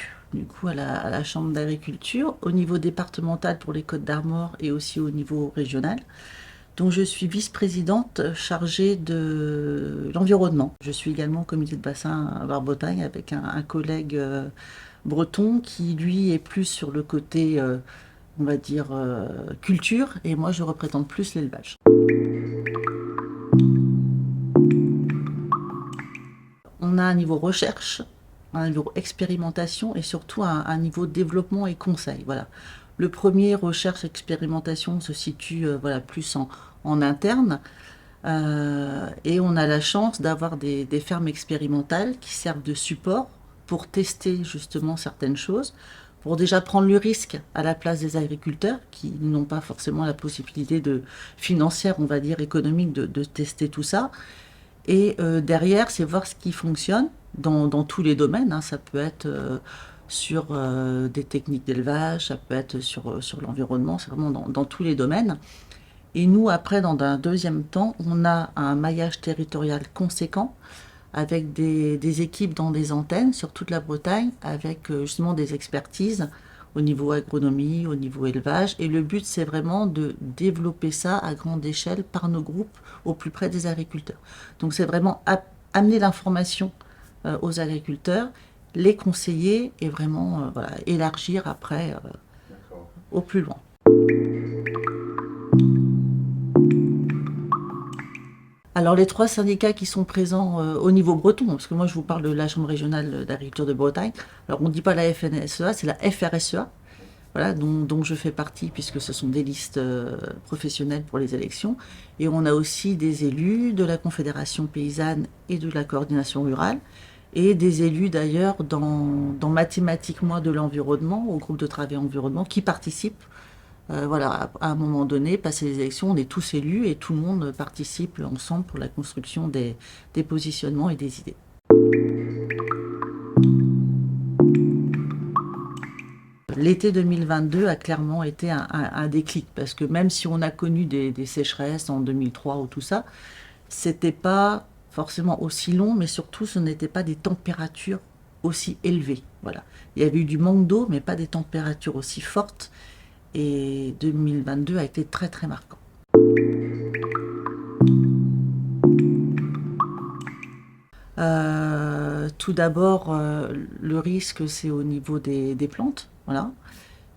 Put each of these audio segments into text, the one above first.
élu du coup à la Chambre d'agriculture, au niveau départemental pour les Côtes-d'Armor et aussi au niveau régional. Donc je suis vice-présidente chargée de l'environnement. Je suis également au comité de bassin à Loire-Bretagne avec un collègue breton qui lui est plus sur le côté, on va dire, culture, et moi je représente plus l'élevage. On a un niveau recherche, un niveau expérimentation et surtout un niveau développement et conseil. Voilà. Le premier, recherche expérimentation, se situe voilà, plus en interne. Et on a la chance d'avoir des fermes expérimentales qui servent de support pour tester justement certaines choses, pour déjà prendre le risque à la place des agriculteurs qui n'ont pas forcément la possibilité financière, on va dire économique, de tester tout ça. Et derrière, c'est voir ce qui fonctionne dans tous les domaines, hein. Ça peut être sur des techniques d'élevage, ça peut être sur l'environnement, c'est vraiment dans tous les domaines. Et nous, après, dans un deuxième temps, on a un maillage territorial conséquent avec des équipes dans des antennes sur toute la Bretagne, avec justement des expertises au niveau agronomie, au niveau élevage. Et le but, c'est vraiment de développer ça à grande échelle par nos groupes au plus près des agriculteurs. Donc c'est vraiment amener l'information aux agriculteurs, les conseiller et vraiment voilà, élargir après au plus loin. Alors les trois syndicats qui sont présents au niveau breton, parce que moi je vous parle de la Chambre régionale d'agriculture de Bretagne, alors on ne dit pas la FNSEA, c'est la FRSEA, voilà, dont je fais partie puisque ce sont des listes professionnelles pour les élections. Et on a aussi des élus de la Confédération paysanne et de la coordination rurale, et des élus d'ailleurs dans Mathématiques Moi de l'environnement, au groupe de travail environnement, qui participent. Voilà, à un moment donné, passer les élections, on est tous élus et tout le monde participe ensemble pour la construction des positionnements et des idées. L'été 2022 a clairement été un déclic parce que même si on a connu des sécheresses en 2003 ou tout ça, c'était pas forcément aussi long, mais surtout ce n'était pas des températures aussi élevées. Voilà. Il y avait eu du manque d'eau, mais pas des températures aussi fortes. Et 2022 a été très très marquant. Tout d'abord, le risque, c'est au niveau des plantes, voilà,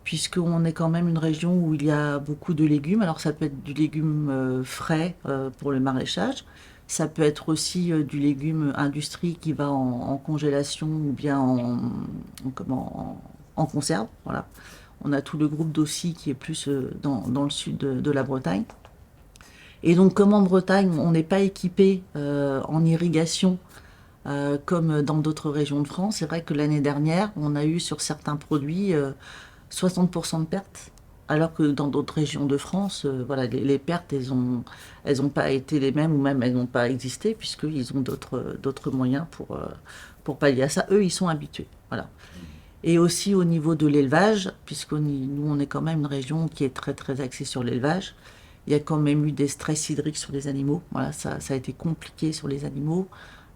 puisqu'on est quand même une région où il y a beaucoup de légumes. Alors ça peut être du légume frais pour le maraîchage, ça peut être aussi du légume industrie qui va en congélation ou bien en conserve, voilà. On a tout le groupe d'Aussi qui est plus dans le sud de la Bretagne. Et donc, comme en Bretagne, on n'est pas équipé en irrigation comme dans d'autres régions de France, c'est vrai que l'année dernière, on a eu sur certains produits 60% de pertes, alors que dans d'autres régions de France, voilà, les pertes, elles ont pas été les mêmes ou même elles n'ont pas existé puisqu'ils ont d'autres moyens pour pallier à ça. Eux, ils sont habitués. Voilà. Et aussi au niveau de l'élevage, puisque nous, on est quand même une région qui est très très axée sur l'élevage. Il y a quand même eu des stress hydriques sur les animaux. Voilà, ça a été compliqué sur les animaux.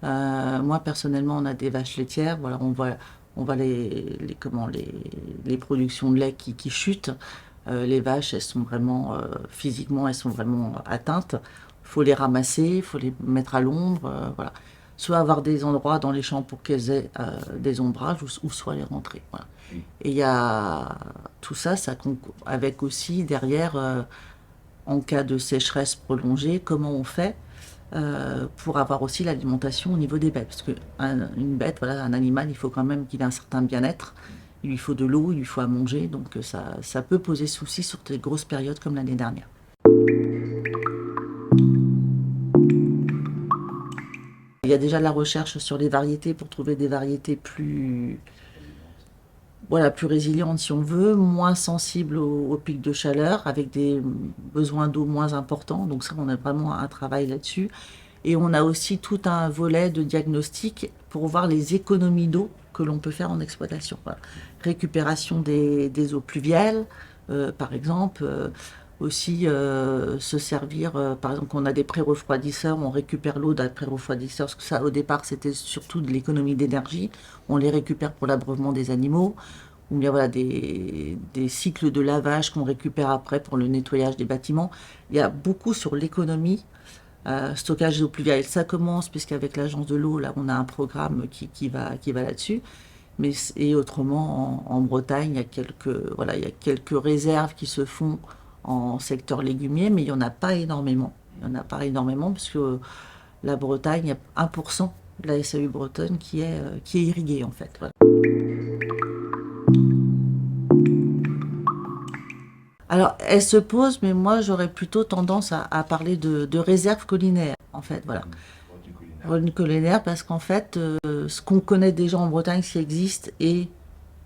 Moi, personnellement, on a des vaches laitières. Voilà, on voit les productions de lait qui chutent. Les vaches, elles sont vraiment, physiquement, elles sont vraiment atteintes. Il faut les ramasser, il faut les mettre à l'ombre. Voilà. Soit avoir des endroits dans les champs pour qu'elles aient des ombrages, ou soit les rentrer. Voilà. Et il y a tout ça, avec aussi derrière, en cas de sécheresse prolongée, comment on fait pour avoir aussi l'alimentation au niveau des bêtes. Parce qu'une bête, voilà, un animal, il faut quand même qu'il ait un certain bien-être. Il lui faut de l'eau, il lui faut à manger. Donc ça peut poser souci sur des grosses périodes comme l'année dernière. Il y a déjà de la recherche sur les variétés pour trouver des variétés plus résilientes si on veut, moins sensibles aux pics de chaleur, avec des besoins d'eau moins importants. Donc ça, on a vraiment un travail là-dessus. Et on a aussi tout un volet de diagnostic pour voir les économies d'eau que l'on peut faire en exploitation. Voilà. Récupération des eaux pluviales, par exemple. aussi se servir, par exemple, quand on a des pré-refroidisseurs, on récupère l'eau d'un pré-refroidisseur, parce que ça, au départ, c'était surtout de l'économie d'énergie. On les récupère pour l'abreuvement des animaux, ou bien voilà, des cycles de lavage qu'on récupère après pour le nettoyage des bâtiments. Il y a beaucoup sur l'économie, stockage d'eau pluviale. Ça commence, puisqu'avec l'agence de l'eau, là, on a un programme qui va là-dessus. Mais, et autrement, en Bretagne, il y a quelques réserves qui se font en secteur légumier, mais il n'y en a pas énormément. Il n'y en a pas énormément parce que la Bretagne, il y a 1% de la SAU bretonne qui est irriguée en fait. Voilà. Alors, elle se pose, mais moi j'aurais plutôt tendance à parler de réserve collinaire, en fait, voilà. Revenu collinaire, parce qu'en fait, ce qu'on connaît déjà en Bretagne, ce qui existe et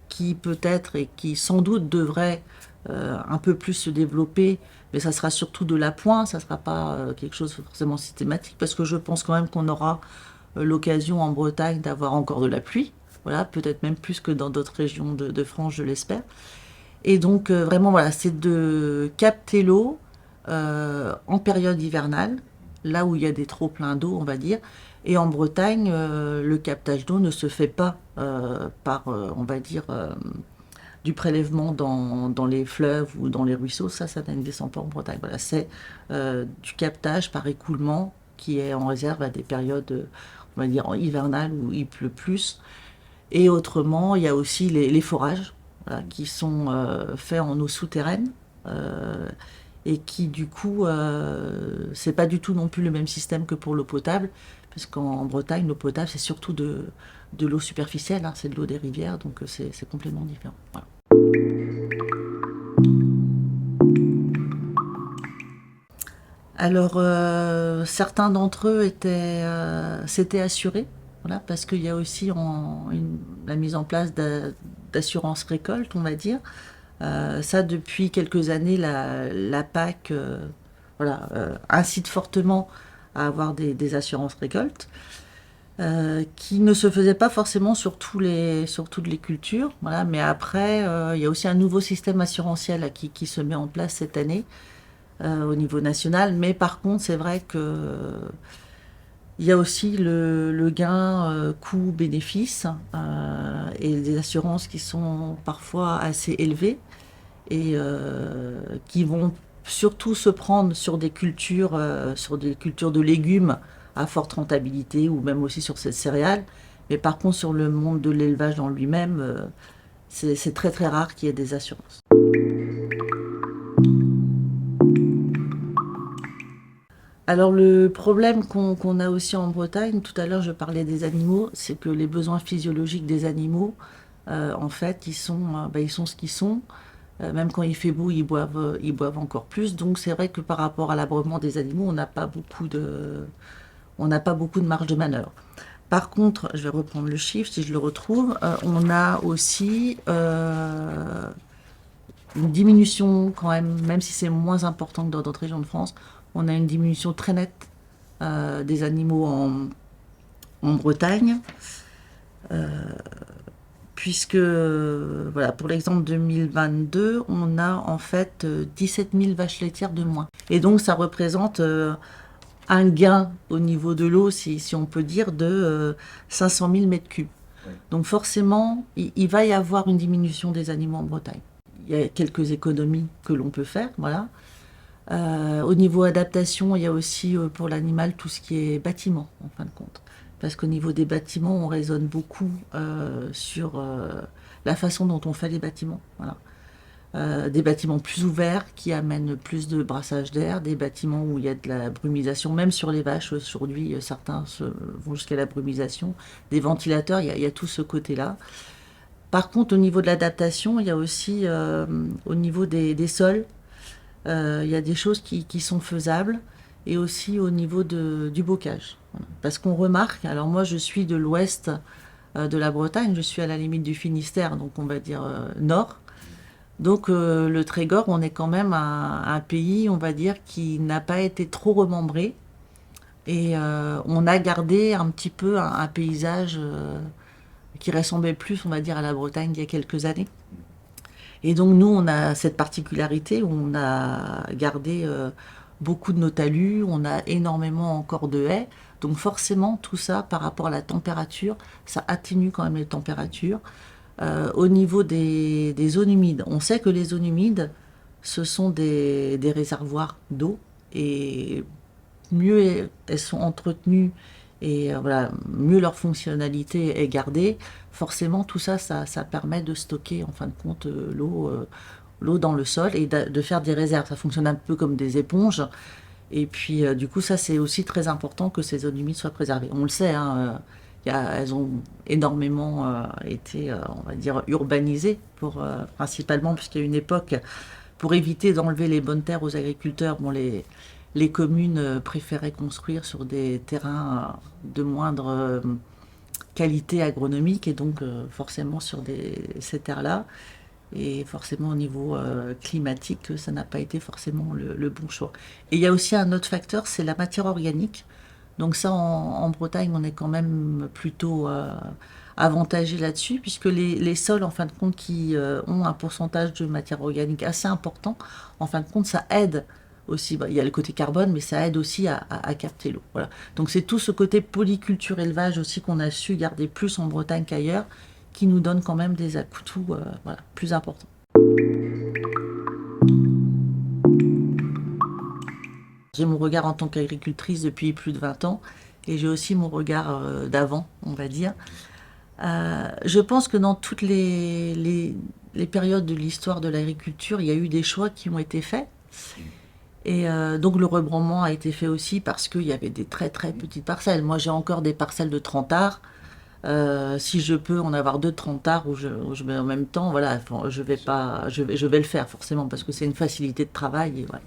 qui peut-être et qui sans doute devrait un peu plus se développer, mais ça sera surtout de l'appoint, ça ne sera pas quelque chose forcément systématique, parce que je pense quand même qu'on aura l'occasion en Bretagne d'avoir encore de la pluie, voilà, peut-être même plus que dans d'autres régions de France, je l'espère. Et donc vraiment, voilà, c'est de capter l'eau en période hivernale, là où il y a des trop-pleins d'eau, on va dire. Et en Bretagne, le captage d'eau ne se fait pas par, on va dire, du prélèvement dans les fleuves ou dans les ruisseaux. Ça ne descend pas en Bretagne. Voilà, c'est du captage par écoulement qui est en réserve à des périodes, on va dire, hivernales où il pleut plus. Et autrement, il y a aussi les forages voilà, qui sont faits en eau souterraine. Et qui du coup, c'est pas du tout non plus le même système que pour l'eau potable, parce qu'en Bretagne, l'eau potable, c'est surtout de l'eau superficielle, hein, c'est de l'eau des rivières, donc c'est complètement différent. Voilà. Alors, certains d'entre eux s'étaient assurés, voilà, parce qu'il y a aussi la mise en place d'assurance récolte, on va dire. Ça, depuis quelques années, la PAC voilà, incite fortement à avoir des assurances récoltes, qui ne se faisaient pas forcément sur toutes les cultures. Voilà, mais après, il y a aussi un nouveau système assurantiel là, qui se met en place cette année au niveau national. Mais par contre, c'est vrai que il y a aussi le gain coût-bénéfice et des assurances qui sont parfois assez élevées et qui vont surtout se prendre sur des cultures de légumes à forte rentabilité ou même aussi sur ces céréales. Mais par contre, sur le monde de l'élevage en lui-même, c'est très très rare qu'il y ait des assurances. Alors le problème qu'on a aussi en Bretagne, tout à l'heure je parlais des animaux, c'est que les besoins physiologiques des animaux, en fait, ils sont ce qu'ils sont. Même quand il fait beau, ils boivent encore plus. Donc c'est vrai que par rapport à l'abreuvement des animaux, on n'a pas beaucoup de marge de manœuvre. Par contre, je vais reprendre le chiffre si je le retrouve. On a aussi une diminution quand même si c'est moins important que dans d'autres régions de France, on a une diminution très nette des animaux en Bretagne. Puisque, voilà, pour l'exemple 2022, on a en fait 17 000 vaches laitières de moins. Et donc, ça représente un gain au niveau de l'eau, si on peut dire, de 500 000 mètres cubes. Oui. Donc, forcément, il va y avoir une diminution des animaux en Bretagne. Il y a quelques économies que l'on peut faire, voilà. Au niveau adaptation, il y a aussi pour l'animal tout ce qui est bâtiment, en fin de compte. Parce qu'au niveau des bâtiments, on raisonne beaucoup sur la façon dont on fait les bâtiments. Voilà. Des bâtiments plus ouverts qui amènent plus de brassage d'air, des bâtiments où il y a de la brumisation, même sur les vaches, aujourd'hui, certains vont jusqu'à la brumisation. Des ventilateurs, il y a tout ce côté-là. Par contre, au niveau de l'adaptation, il y a aussi au niveau des sols, il y a des choses qui sont faisables et aussi au niveau du bocage. Voilà. Parce qu'on remarque, alors moi je suis de l'ouest de la Bretagne, je suis à la limite du Finistère, donc on va dire nord. Donc le Trégor, on est quand même un pays, on va dire, qui n'a pas été trop remembré. Et on a gardé un petit peu un paysage qui ressemblait plus, on va dire, à la Bretagne d'il y a quelques années. Et donc nous, on a cette particularité où on a gardé beaucoup de nos talus, on a énormément encore de haies. Donc forcément, tout ça, par rapport à la température, ça atténue quand même les températures. Au niveau des zones humides, on sait que les zones humides, ce sont des réservoirs d'eau. Et mieux elles sont entretenues et voilà, mieux leur fonctionnalité est gardée, forcément tout ça, ça permet de stocker en fin de compte l'eau dans le sol et de faire des réserves. Ça fonctionne un peu comme des éponges. Et puis du coup, ça c'est aussi très important que ces zones humides soient préservées. On le sait, hein, elles ont énormément été, on va dire, urbanisées, principalement puisqu'il y a une époque, pour éviter d'enlever les bonnes terres aux agriculteurs, bon, les communes préféraient construire sur des terrains de moindre qualité agronomique et donc forcément sur ces terres-là. Et forcément au niveau climatique, ça n'a pas été forcément le bon choix. Et il y a aussi un autre facteur, c'est la matière organique. Donc ça, en Bretagne, on est quand même plutôt avantagé là-dessus, puisque les sols, en fin de compte, qui ont un pourcentage de matière organique assez important, en fin de compte, ça aide aussi. Bah, il y a le côté carbone, mais ça aide aussi à capter l'eau. Voilà. Donc c'est tout ce côté polyculture élevage aussi qu'on a su garder plus en Bretagne qu'ailleurs, qui nous donne quand même des atouts voilà, plus importants. J'ai mon regard en tant qu'agricultrice depuis plus de 20 ans et j'ai aussi mon regard d'avant, on va dire. Je pense que dans toutes les périodes de l'histoire de l'agriculture, il y a eu des choix qui ont été faits. Et donc le rebrandement a été fait aussi parce qu'il y avait des très très petites parcelles. Moi j'ai encore des parcelles de 30 arts. Si je peux en avoir 2 de 30 arts où je mets en même temps, voilà, je vais le faire forcément parce que c'est une facilité de travail. Et voilà.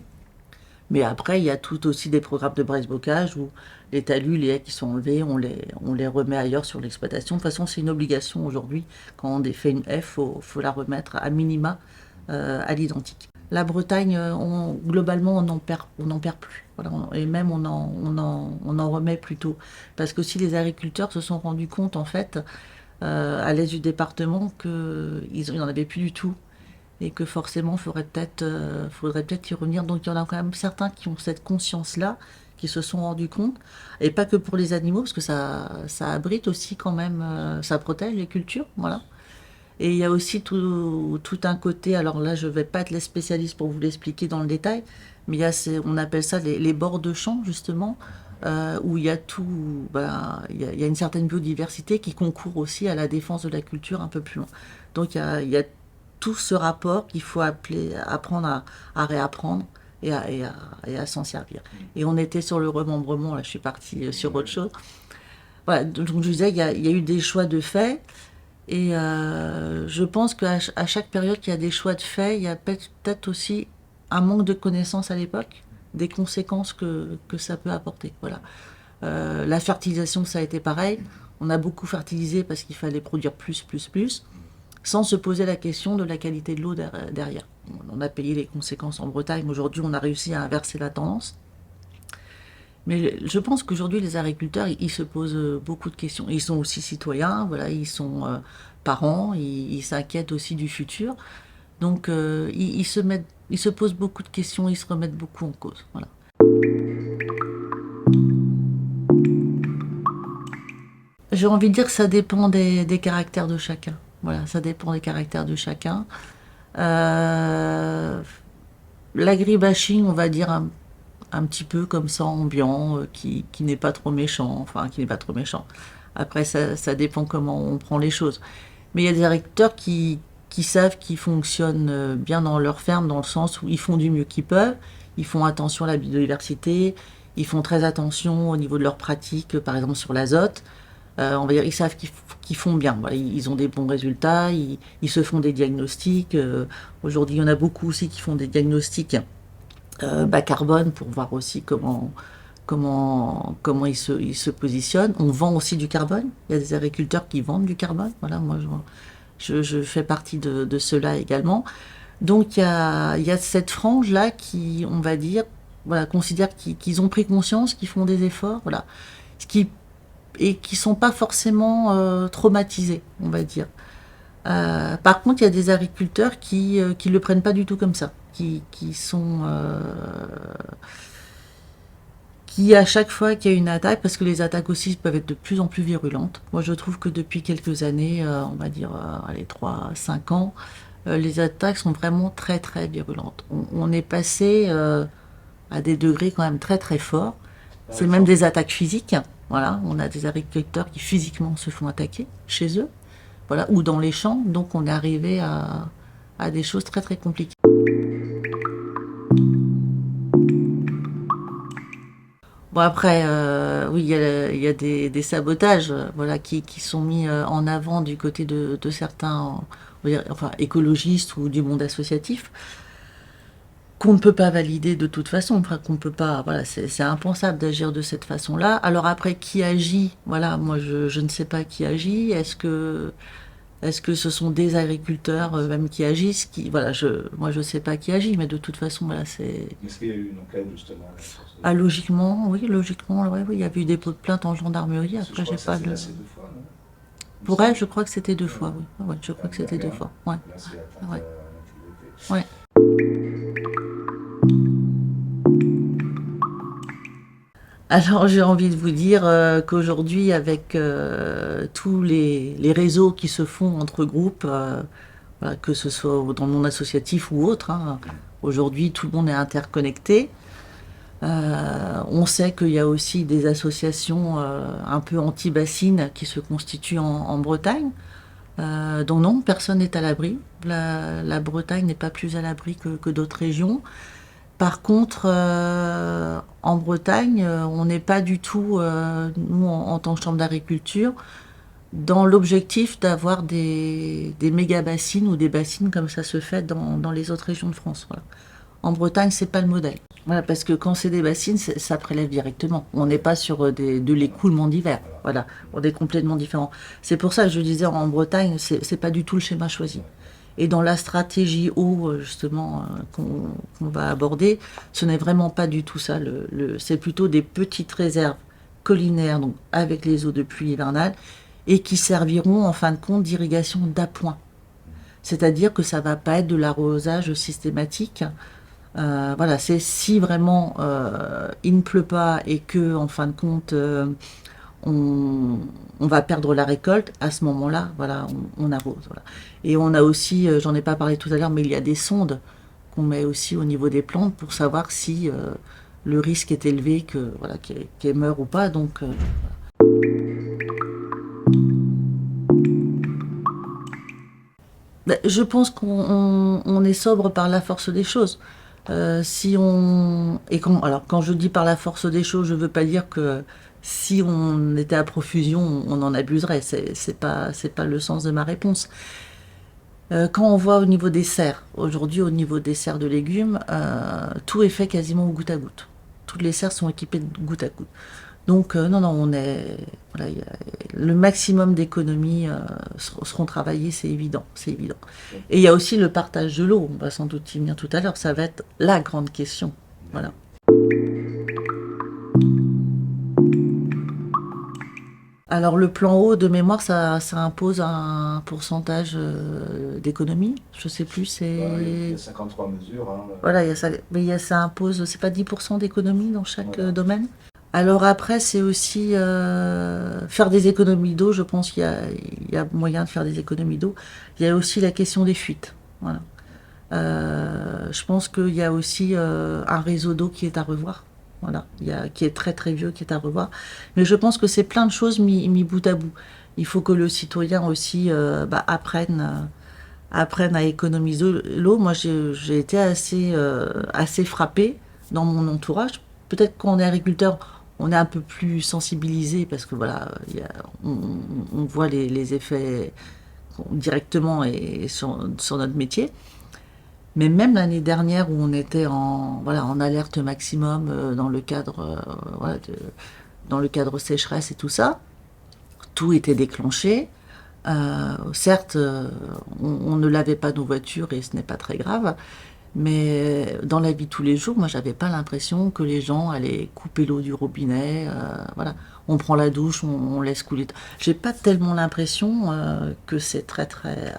Mais après, il y a tout aussi des programmes de braise-bocage où les talus, les haies qui sont enlevés, on les remet ailleurs sur l'exploitation. De toute façon, c'est une obligation aujourd'hui. Quand on fait une haie, faut la remettre à minima à l'identique. La Bretagne, globalement, on n'en perd plus. Voilà, et même on en remet plutôt. Parce que si les agriculteurs se sont rendus compte, en fait, à l'est du département, qu'ils n'en avaient plus du tout. Et que forcément, faudrait peut-être y revenir. Donc il y en a quand même certains qui ont cette conscience-là, qui se sont rendus compte. Et pas que pour les animaux, parce que ça abrite aussi quand même, ça protège les cultures, voilà. Et il y a aussi tout un côté, alors là je ne vais pas être les spécialistes pour vous l'expliquer dans le détail, mais on appelle ça les bords de champs justement, où il y a il y a une certaine biodiversité qui concourt aussi à la défense de la culture un peu plus loin. Donc il y a tout ce rapport qu'il faut apprendre à réapprendre et à s'en servir. Et on était sur le remembrement, là je suis partie sur autre chose. Voilà, donc je disais, il y a eu des choix de fait. Et je pense qu'à chaque période qu'il y a des choix de fait, il y a peut-être aussi un manque de connaissances à l'époque, des conséquences que ça peut apporter. Voilà. La fertilisation, ça a été pareil. On a beaucoup fertilisé parce qu'il fallait produire plus, sans se poser la question de la qualité de l'eau derrière. On a payé les conséquences en Bretagne. Aujourd'hui, on a réussi à inverser la tendance. Mais je pense qu'aujourd'hui, les agriculteurs, ils se posent beaucoup de questions. Ils sont aussi citoyens, voilà, ils sont parents, ils s'inquiètent aussi du futur. Donc, ils se posent beaucoup de questions, ils se remettent beaucoup en cause. Voilà. J'ai envie de dire que ça dépend des caractères de chacun. Voilà, ça dépend des caractères de chacun. L'agribashing, on va dire un petit peu comme ça, ambiant, qui n'est pas trop méchant, enfin qui n'est pas trop méchant. Après, ça dépend comment on prend les choses. Mais il y a des agriculteurs qui savent qu'ils fonctionnent bien dans leur ferme, dans le sens où ils font du mieux qu'ils peuvent, ils font attention à la biodiversité, ils font très attention au niveau de leurs pratiques, par exemple sur l'azote. On va dire, ils savent qu'ils font bien. Voilà, ils ont des bons résultats, ils se font des diagnostics. Aujourd'hui, il y en a beaucoup aussi qui font des diagnostics bas carbone pour voir aussi comment ils se positionnent. On vend aussi du carbone. Il y a des agriculteurs qui vendent du carbone. Voilà, moi je fais partie de ceux-là également. Donc il y a cette frange-là qui, on va dire, voilà, considère qu'ils ont pris conscience, qu'ils font des efforts, voilà, et qui sont pas forcément traumatisés, on va dire. Par contre, il y a des agriculteurs qui le prennent pas du tout comme ça, qui à chaque fois qu'il y a une attaque, parce que les attaques aussi peuvent être de plus en plus virulentes. Moi, je trouve que depuis quelques années, on va dire allez, 3, 5 ans, les attaques sont vraiment très très virulentes. On est passé à des degrés quand même très très forts. C'est même des attaques physiques. Voilà, on a des agriculteurs qui physiquement se font attaquer chez eux, voilà, ou dans les champs. Donc on est arrivé à des choses très très compliquées. Bon après, oui, il y a des sabotages, voilà, qui sont mis en avant du côté de certains, on va dire, enfin, écologistes ou du monde associatif, qu'on ne peut pas valider de toute façon, enfin, qu'on peut pas, voilà, c'est impensable d'agir de cette façon-là. Alors après, qui agit? Voilà, moi je ne sais pas qui agit. Est-ce que ce sont des agriculteurs même qui agissent? Voilà, moi je sais pas qui agit, mais de toute façon, voilà, c'est. Est-ce qu'il y a eu une enquête justement là, sur Ah, logiquement, oui, logiquement, ouais, oui, il y a eu des pots de plainte en gendarmerie. parce que je Après, crois j'ai que ça pas s'est le. passé 2 fois, non? Il me Pour elle, semble. je crois que c'était deux Ouais. fois, oui. Ah ouais, je crois que c'était deux fois. Ouais, Là, c'est atteinte ouais, à l'intégrité. ouais. Alors, j'ai envie de vous dire qu'aujourd'hui, avec tous les réseaux qui se font entre groupes, voilà, que ce soit dans le monde associatif ou autre, hein, aujourd'hui, tout le monde est interconnecté. On sait qu'il y a aussi des associations un peu anti-bassines qui se constituent en Bretagne. Donc non, personne n'est à l'abri. La Bretagne n'est pas plus à l'abri que d'autres régions. Par contre, en Bretagne, on n'est pas du tout, nous, en tant que chambre d'agriculture, dans l'objectif d'avoir des méga bassines ou des bassines comme ça se fait dans les autres régions de France. Voilà. En Bretagne, c'est pas le modèle. Voilà, parce que quand c'est des bassines, ça prélève directement. On n'est pas sur de l'écoulement d'hiver. Voilà, on est complètement différent. C'est pour ça que je disais en Bretagne, c'est pas du tout le schéma choisi. Et dans la stratégie eau, justement, qu'on va aborder, ce n'est vraiment pas du tout ça. C'est plutôt des petites réserves collinaires, donc avec les eaux de pluie hivernale, et qui serviront en fin de compte d'irrigation d'appoint. C'est-à-dire que ça va pas être de l'arrosage systématique. Voilà, c'est si vraiment il ne pleut pas et que en fin de compte on, on va perdre la récolte, à ce moment-là, voilà, on arrose. Voilà. Et on a aussi, j'en ai pas parlé tout à l'heure, mais il y a des sondes qu'on met aussi au niveau des plantes pour savoir si le risque est élevé voilà, qu'elles meurent ou pas. Donc, ben, je pense qu'on est sobre par la force des choses. Si on et quand je dis par la force des choses, je veux pas dire que si on était à profusion, on en abuserait. C'est pas le sens de ma réponse. Quand on voit au niveau des serres, aujourd'hui au niveau des serres de légumes, tout est fait quasiment au goutte à goutte. Toutes les serres sont équipées de goutte à goutte. Donc non, non, voilà, le maximum d'économies seront travaillées, c'est évident, c'est évident. Et il y a aussi le partage de l'eau, on va sans doute y venir tout à l'heure, ça va être la grande question. Voilà. Alors le plan eau de mémoire, ça impose un pourcentage d'économie. Je sais plus, Il y c'est a 53 mesures. Hein, voilà, il y a ça, mais ça impose, c'est pas 10% d'économie dans chaque domaine. Alors après, c'est aussi faire des économies d'eau. Je pense qu'il y a moyen de faire des économies d'eau. Il y a aussi la question des fuites. Voilà. Je pense qu'il y a aussi un réseau d'eau qui est à revoir. Voilà. Qui est très très vieux, qui est à revoir. Mais je pense que c'est plein de choses mis bout à bout. Il faut que le citoyen aussi apprenne à économiser l'eau. Moi, j'ai été assez frappée dans mon entourage. Peut-être quand on est agriculteur, on est un peu plus sensibilisé parce que voilà, on voit les effets directement et sur notre métier. Mais même l'année dernière où on était en alerte maximum dans le cadre, voilà, dans le cadre sécheresse et tout ça, tout était déclenché. Certes, on ne lavait pas nos voitures et ce n'est pas très grave, Mais dans la vie de tous les jours, moi, j'avais pas l'impression que les gens allaient couper l'eau du robinet. Voilà, on prend la douche, on laisse couler. J'ai pas tellement l'impression que c'est très très.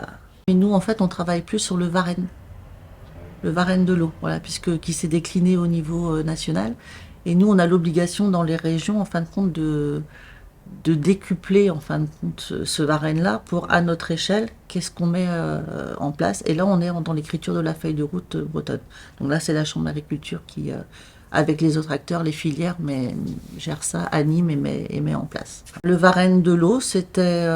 Mais nous, en fait, on travaille plus sur le Varenne de l'eau, voilà, puisque qui s'est décliné au niveau national. Et nous, on a l'obligation dans les régions, en fin de compte, de décupler en fin de compte ce Varenne-là pour, à notre échelle, qu'est-ce qu'on met en place. Et là, on est dans l'écriture de la feuille de route bretonne. Donc là, c'est la Chambre d'agriculture qui, avec les autres acteurs, les filières, gère ça, anime et met en place. Le Varenne de l'eau, c'était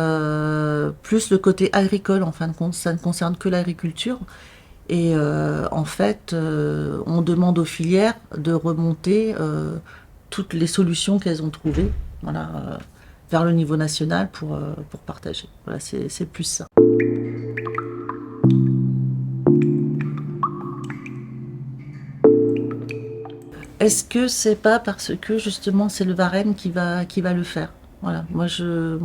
plus le côté agricole, en fin de compte. Ça ne concerne que l'agriculture. Et en fait, on demande aux filières de remonter toutes les solutions qu'elles ont trouvées, voilà, vers le niveau national pour partager. Voilà, c'est plus ça. Est-ce que c'est pas parce que justement c'est le Varenne qui va le faire? Voilà, moi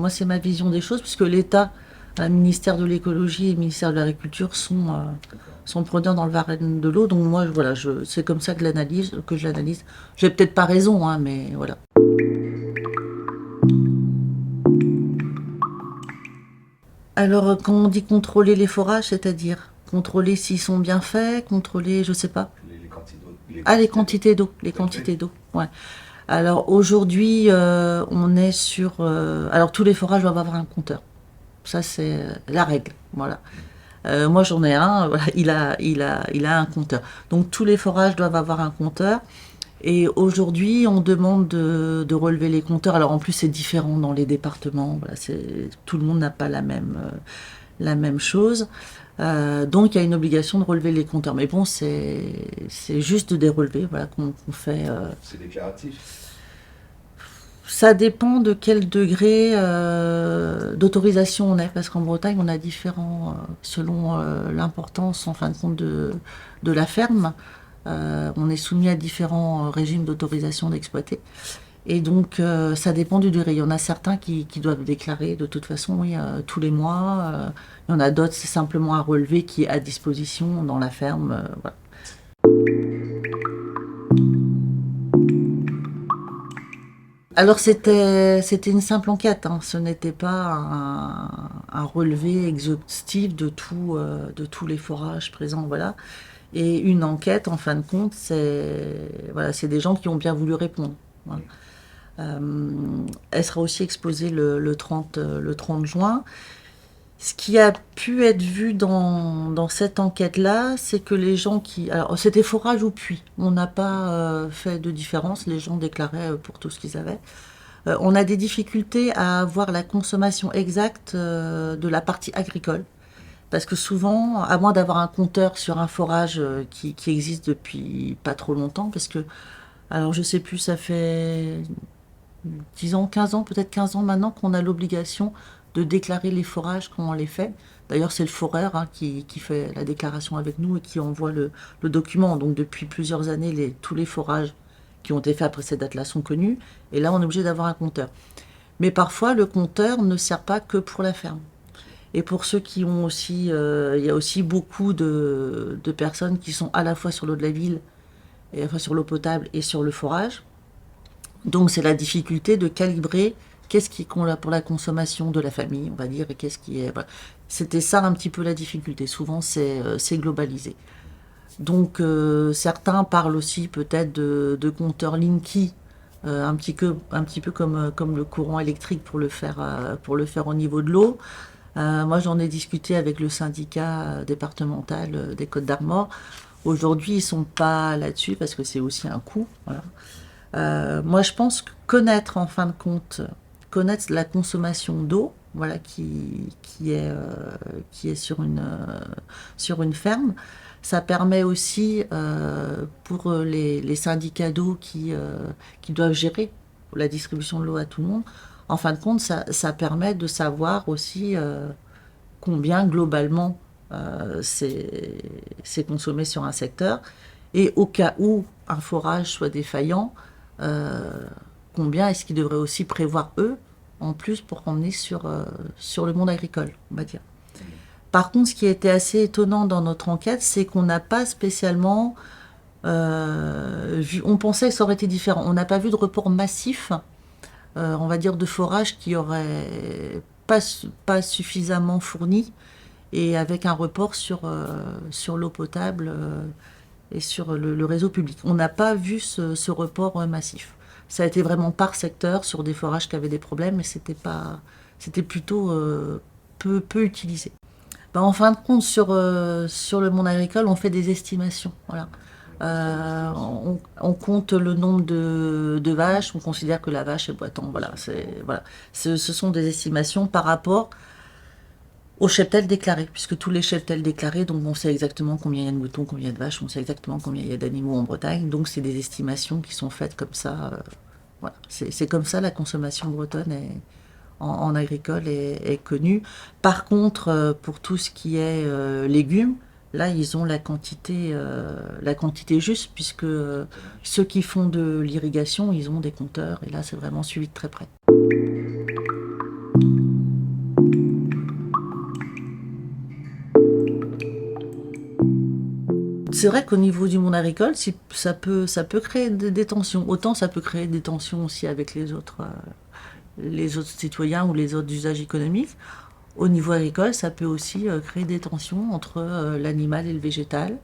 c'est ma vision des choses, puisque l'État, le ministère de l'écologie et le ministère de l'agriculture sont preneurs dans le Varenne de l'eau. Donc moi, voilà, c'est comme ça que je l'analyse. J'ai peut-être pas raison, hein, mais voilà. Alors, quand on dit contrôler les forages, c'est-à-dire contrôler s'ils sont bien faits, contrôler, je sais pas. Les quantités d'eau. Ah, les quantités d'eau, ouais. Alors aujourd'hui, on est sur. Alors tous les forages doivent avoir un compteur. Ça, c'est la règle, voilà. Moi, j'en ai un, voilà, il a un compteur. Donc tous les forages doivent avoir un compteur. Et aujourd'hui, on demande de relever les compteurs. Alors en plus, c'est différent dans les départements. Voilà, tout le monde n'a pas la même chose. Donc il y a une obligation de relever les compteurs. Mais bon, c'est juste de les relever, voilà, qu'on fait. C'est déclaratif. Ça dépend de quel degré d'autorisation on est, parce qu'en Bretagne, on a différents, selon l'importance, en fin de compte, de la ferme. On est soumis à différents régimes d'autorisation d'exploiter. Et donc, ça dépend du degré. Il y en a certains qui doivent déclarer de toute façon, oui, tous les mois. Il y en a d'autres, c'est simplement à relever, qui est à disposition dans la ferme. Voilà. Alors, c'était une simple enquête, hein. Ce n'était pas un relevé exhaustif de tous les forages présents. Voilà. Et une enquête, en fin de compte, c'est des gens qui ont bien voulu répondre. Voilà. Elle sera aussi exposée le 30 juin. Ce qui a pu être vu dans cette enquête-là, c'est que les gens qui... Alors, c'était forage ou puits. On n'a pas fait de différence. Les gens déclaraient pour tout ce qu'ils avaient. On a des difficultés à avoir la consommation exacte de la partie agricole. Parce que souvent, à moins d'avoir un compteur sur un forage qui existe depuis pas trop longtemps, parce que, alors je sais plus, ça fait 10 ans, 15 ans, peut-être 15 ans maintenant qu'on a l'obligation de déclarer les forages quand on les fait. D'ailleurs, c'est le foreur, hein, qui fait la déclaration avec nous et qui envoie le document. Donc depuis plusieurs années, tous les forages qui ont été faits après cette date-là sont connus. Et là, on est obligé d'avoir un compteur. Mais parfois, le compteur ne sert pas que pour la ferme. Et pour ceux qui ont aussi, il y a aussi beaucoup de personnes qui sont à la fois sur l'eau de la ville, et enfin sur l'eau potable et sur le forage. Donc c'est la difficulté de calibrer qu'est-ce qu'on a pour la consommation de la famille, on va dire, et qu'est-ce qui est. Voilà. C'était ça un petit peu la difficulté. Souvent c'est globalisé. Donc certains parlent aussi peut-être de compteurs Linky, un petit peu comme le courant électrique pour le faire au niveau de l'eau. Moi, j'en ai discuté avec le syndicat départemental des Côtes-d'Armor. Aujourd'hui, ils sont pas là-dessus parce que c'est aussi un coût. Voilà. Moi, je pense que connaître, en fin de compte, connaître la consommation d'eau, voilà, qui est sur une ferme, ça permet aussi pour les syndicats d'eau qui doivent gérer la distribution de l'eau à tout le monde. En fin de compte, ça permet de savoir aussi combien globalement c'est consommé sur un secteur. Et au cas où un forage soit défaillant, combien est-ce qu'ils devraient aussi prévoir, eux, en plus, pour emmener sur le monde agricole, on va dire. Par contre, ce qui a été assez étonnant dans notre enquête, c'est qu'on n'a pas spécialement vu, on pensait que ça aurait été différent. On n'a pas vu de report massif, on va dire, de forage qui aurait pas suffisamment fourni et avec un report sur l'eau potable et sur le réseau public. On n'a pas vu ce report massif. Ça a été vraiment par secteur sur des forages qui avaient des problèmes, mais c'était plutôt peu utilisé. Ben, en fin de compte, sur le monde agricole, on fait des estimations. Voilà. On compte le nombre de vaches, on considère que la vache est boitant. Voilà, voilà. Ce sont des estimations par rapport aux cheptels déclarés, puisque tous les cheptels déclarés, donc on sait exactement combien il y a de moutons, combien il y a de vaches, on sait exactement combien il y a d'animaux en Bretagne, donc c'est des estimations qui sont faites comme ça. Voilà. C'est comme ça la consommation bretonne en agricole est connue. Par contre, pour tout ce qui est légumes, là, ils ont la quantité juste, puisque ceux qui font de l'irrigation, ils ont des compteurs, et là, c'est vraiment suivi de très près. C'est vrai qu'au niveau du monde agricole, ça peut créer des tensions. Autant ça peut créer des tensions aussi avec les autres citoyens ou les autres usages économiques. Au niveau agricole, ça peut aussi créer des tensions entre l'animal et le végétal.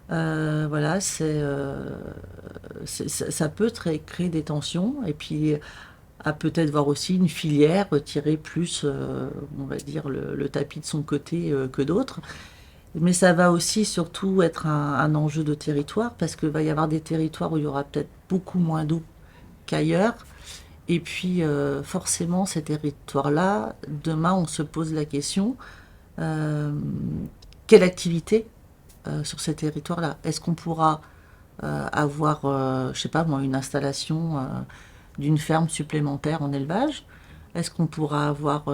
Voilà, ça peut créer des tensions. Et puis, à peut-être voir aussi une filière tirer plus, on va dire, le tapis de son côté que d'autres. Mais ça va aussi surtout être un enjeu de territoire, parce qu'il va y avoir des territoires où il y aura peut-être beaucoup moins d'eau qu'ailleurs. Et puis, forcément, ces territoires-là, demain, on se pose la question, quelle activité sur ces territoires-là? Est-ce qu'on pourra avoir, je sais pas moi, une installation d'une ferme supplémentaire en élevage? Est-ce qu'on pourra avoir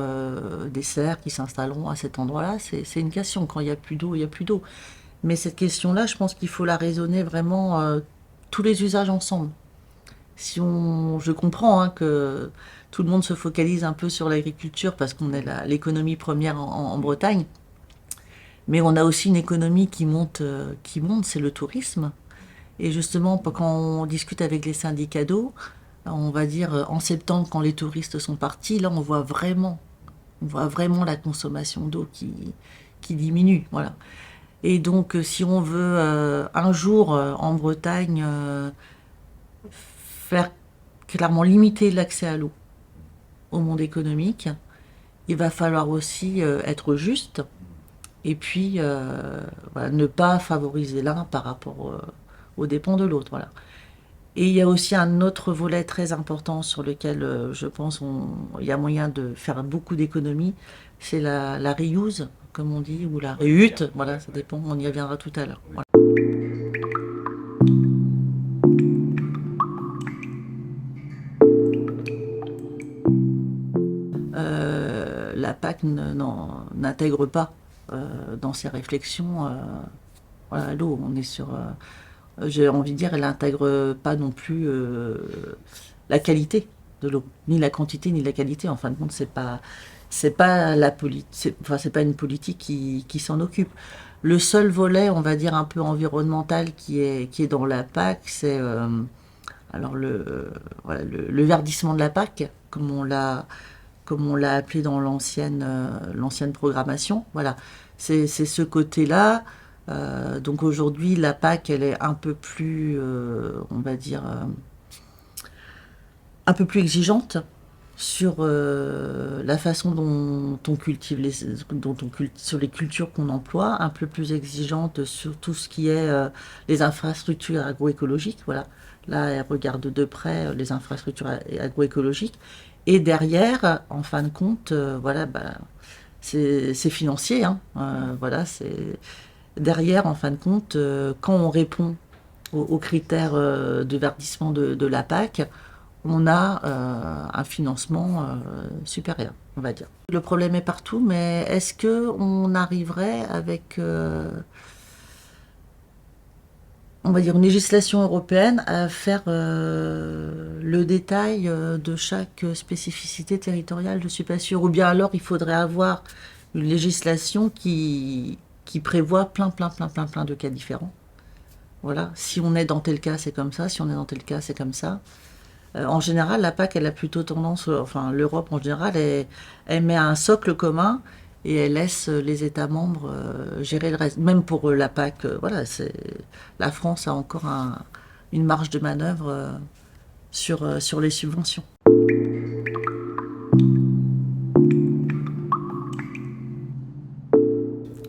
des serres qui s'installeront à cet endroit-là? C'est une question. Quand il n'y a plus d'eau, il n'y a plus d'eau. Mais cette question-là, je pense qu'il faut la raisonner vraiment tous les usages ensemble. Je comprends que tout le monde se focalise un peu sur l'agriculture parce qu'on est l'économie première en Bretagne, mais on a aussi une économie qui monte, c'est le tourisme. Et justement, quand on discute avec les syndicats d'eau, on va dire en septembre, quand les touristes sont partis, là on voit vraiment la consommation d'eau qui diminue. Voilà. Et donc, si on veut un jour en Bretagne faire clairement limiter l'accès à l'eau au monde économique, il va falloir aussi être juste et puis voilà, ne pas favoriser l'un par rapport aux dépens de l'autre. Voilà. Et il y a aussi un autre volet très important sur lequel je pense il y a moyen de faire beaucoup d'économies, c'est la reuse, comme on dit, ou la réhute. Voilà, ça dépend, on y reviendra tout à l'heure. Voilà. La PAC n'intègre pas dans ses réflexions voilà, l'eau. On est sur, j'ai envie de dire, elle n'intègre pas non plus la qualité de l'eau, ni la quantité ni la qualité. En fin de compte, c'est pas c'est pas une politique qui s'en occupe. Le seul volet, on va dire un peu environnemental qui est dans la PAC, c'est alors voilà, le verdissement de la PAC, comme on l'a appelé dans l'ancienne programmation. Voilà, c'est ce côté-là. Donc aujourd'hui, la PAC, elle est un peu plus, on va dire, un peu plus exigeante sur la façon dont on cultive sur les cultures qu'on emploie, un peu plus exigeante sur tout ce qui est les infrastructures agroécologiques. Voilà, là, elle regarde de près les infrastructures agroécologiques. Et derrière, en fin de compte, voilà, c'est financier. Hein, voilà, derrière, en fin de compte, quand on répond aux critères de verdissement de la PAC, on a un financement supérieur, on va dire. Le problème est partout, mais est-ce qu'on arriverait avec, on va dire, une législation européenne à faire le détail de chaque spécificité territoriale? Je ne suis pas sûre. Ou bien alors, il faudrait avoir une législation qui prévoit plein de cas différents. Voilà, si on est dans tel cas, c'est comme ça, si on est dans tel cas, c'est comme ça. En général, la PAC, elle a plutôt tendance, enfin l'Europe en général, elle met un socle commun et elle laisse les États membres gérer le reste. Même pour la PAC, voilà, la France a encore une marge de manœuvre sur les subventions.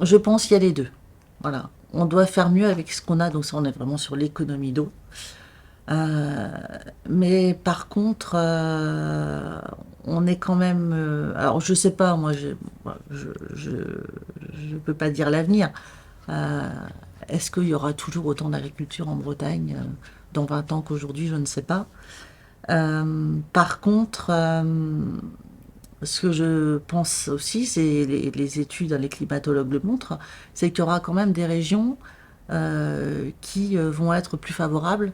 Je pense qu'il y a les deux. Voilà. On doit faire mieux avec ce qu'on a, donc ça on est vraiment sur l'économie d'eau. Mais par contre, on est quand même. Alors je sais pas, moi je peux pas dire l'avenir. Est-ce qu'il y aura toujours autant d'agriculture en Bretagne dans 20 ans qu'aujourd'hui? Je ne sais pas. Par contre, ce que je pense aussi, c'est les études, les climatologues le montrent, c'est qu'il y aura quand même des régions qui vont être plus favorables,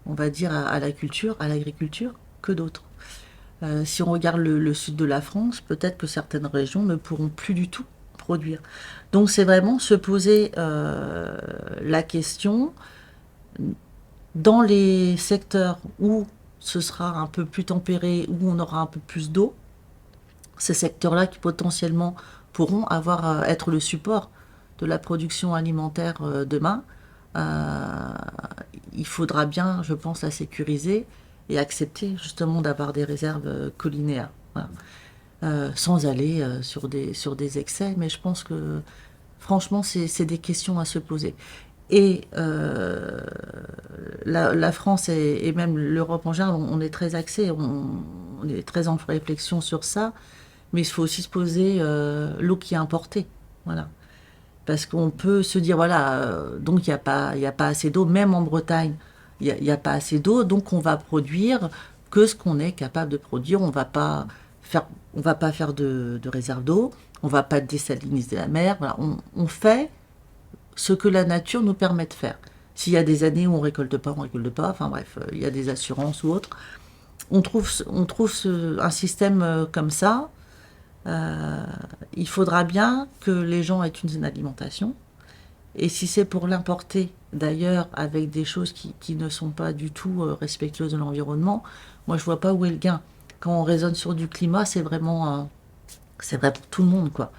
on va dire, à la culture, à l'agriculture, que d'autres. Si on regarde le sud de la France, peut-être que certaines régions ne pourront plus du tout produire. Donc c'est vraiment se poser la question dans les secteurs où ce sera un peu plus tempéré, où on aura un peu plus d'eau, ces secteurs-là qui potentiellement pourront être le support de la production alimentaire demain, il faudra bien, je pense, la sécuriser et accepter justement d'avoir des réserves collinaires. Voilà. Sans aller sur des excès, mais je pense que franchement, c'est des questions à se poser. Et la France et même l'Europe en général, on est très axé, on est très en réflexion sur ça, mais il faut aussi se poser l'eau qui est importée. Voilà. Parce qu'on peut se dire, voilà, donc il n'y a pas assez d'eau, même en Bretagne, il n'y a pas assez d'eau, donc on va produire que ce qu'on est capable de produire. On va pas faire de réserve d'eau, on va pas désaliniser la mer. Voilà, on fait ce que la nature nous permet de faire. S'il y a des années où on récolte pas, enfin bref, il y a des assurances ou autres. On trouve un système comme ça. Il faudra bien que les gens aient une alimentation. Et si c'est pour l'importer, d'ailleurs, avec des choses qui ne sont pas du tout respectueuses de l'environnement, moi je vois pas où est le gain. Quand on raisonne sur du climat, c'est vrai pour tout le monde, quoi.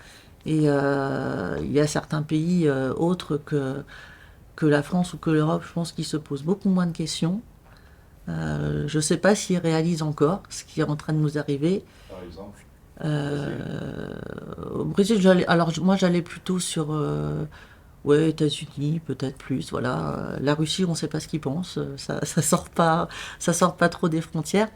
Et il y a certains pays autres que la France ou que l'Europe, je pense, qui se posent beaucoup moins de questions. Je ne sais pas s'ils réalisent encore ce qui est en train de nous arriver. Par exemple, Au Brésil, moi j'allais plutôt sur ouais, États-Unis, peut-être plus. Voilà. La Russie, on ne sait pas ce qu'ils pensent. Ça sort pas trop des frontières.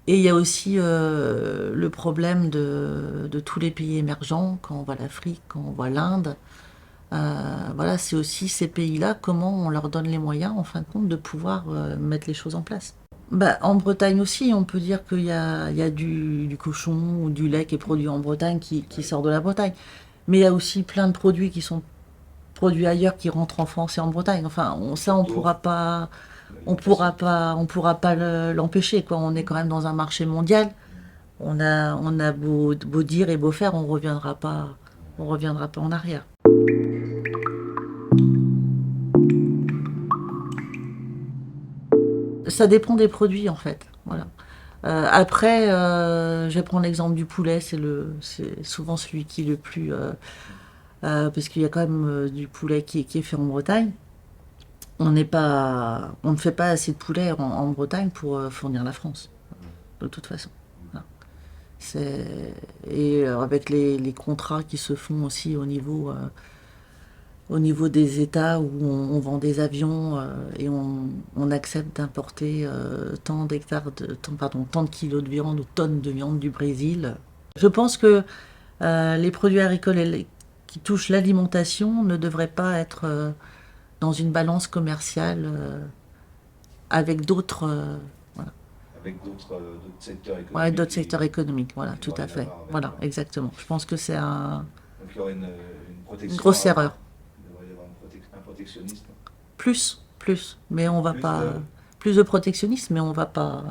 Et il y a aussi le problème de tous les pays émergents, quand on voit l'Afrique, quand on voit l'Inde. Voilà, c'est aussi ces pays-là, comment on leur donne les moyens, en fin de compte, de pouvoir mettre les choses en place. Bah, en Bretagne aussi, on peut dire qu'il y a du cochon ou du lait qui est produit en Bretagne qui sort de la Bretagne. Mais il y a aussi plein de produits qui sont produits ailleurs qui rentrent en France et en Bretagne. Enfin, ça, on pourra pas l'empêcher, quoi. On est quand même dans un marché mondial. On a beau dire et beau faire, on reviendra pas en arrière. Ça dépend des produits, en fait. Voilà. Après, je vais prendre l'exemple du poulet, c'est souvent celui qui est le plus, parce qu'il y a quand même du poulet qui est fait en Bretagne. On ne fait pas assez de poulet en Bretagne pour fournir la France, de toute façon. Voilà. Et avec les contrats qui se font aussi au niveau des États où on vend des avions et on accepte d'importer tant de kilos de viande ou tonnes de viande du Brésil. Je pense que les produits agricoles qui touchent l'alimentation ne devraient pas être dans une balance commerciale avec d'autres voilà. avec d'autres secteurs économiques. Ouais, d'autres secteurs économiques, voilà, tout à fait. Voilà, d'accord. exactement. Je pense que c'est Donc il y aurait une protection. une grosse erreur. Il devrait y avoir un protectionnisme. Plus, mais on va Plus pas. de- Plus de protectionnisme, mais on va pas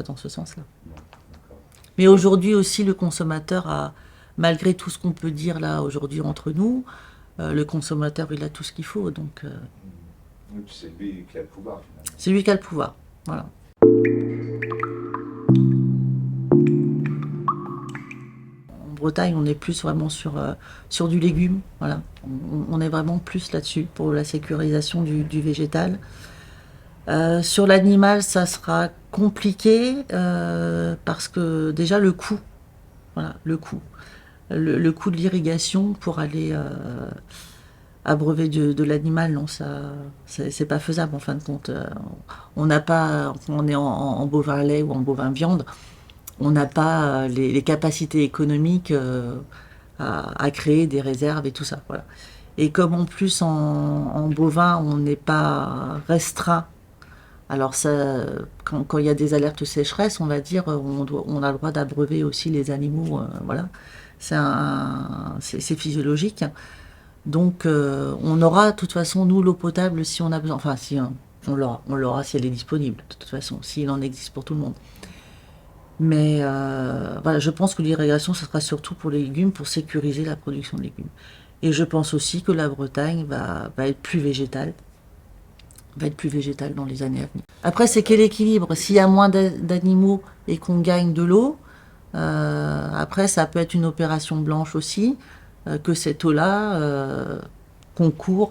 dans ce sens-là. Non, d'accord. Mais aujourd'hui aussi, le consommateur malgré tout ce qu'on peut dire là aujourd'hui entre nous, le consommateur, il a tout ce qu'il faut. Donc, Oui, puis c'est lui qui a le pouvoir finalement. c'est lui qui a le pouvoir. Voilà. En Bretagne, on est plus vraiment sur du légume. Voilà. On est vraiment plus là-dessus pour la sécurisation du végétal. Sur l'animal, ça sera compliqué parce que déjà le coût, voilà, le coût. Le coût de l'irrigation pour aller abreuver de l'animal, non, ça, c'est pas faisable en fin de compte. On n'a pas, on est en bovin lait ou en bovin viande, on n'a pas les capacités économiques à créer des réserves et tout ça. Voilà. Et comme en plus en bovin, on n'est pas restreint. Alors ça, quand il y a des alertes sécheresse, on va dire, on a le droit d'abreuver aussi les animaux, voilà. C'est physiologique. Donc on aura de toute façon, nous, l'eau potable si on a besoin. Enfin, si on l'aura si elle est disponible, de toute façon, s'il en existe pour tout le monde. Mais voilà, je pense que l'irrigation, ce sera surtout pour les légumes, pour sécuriser la production de légumes. Et je pense aussi que la Bretagne va être plus végétale, dans les années à venir. Après, c'est quel équilibre? S'il y a moins d'animaux et qu'on gagne de l'eau, après, ça peut être une opération blanche aussi, que cette eau-là concourt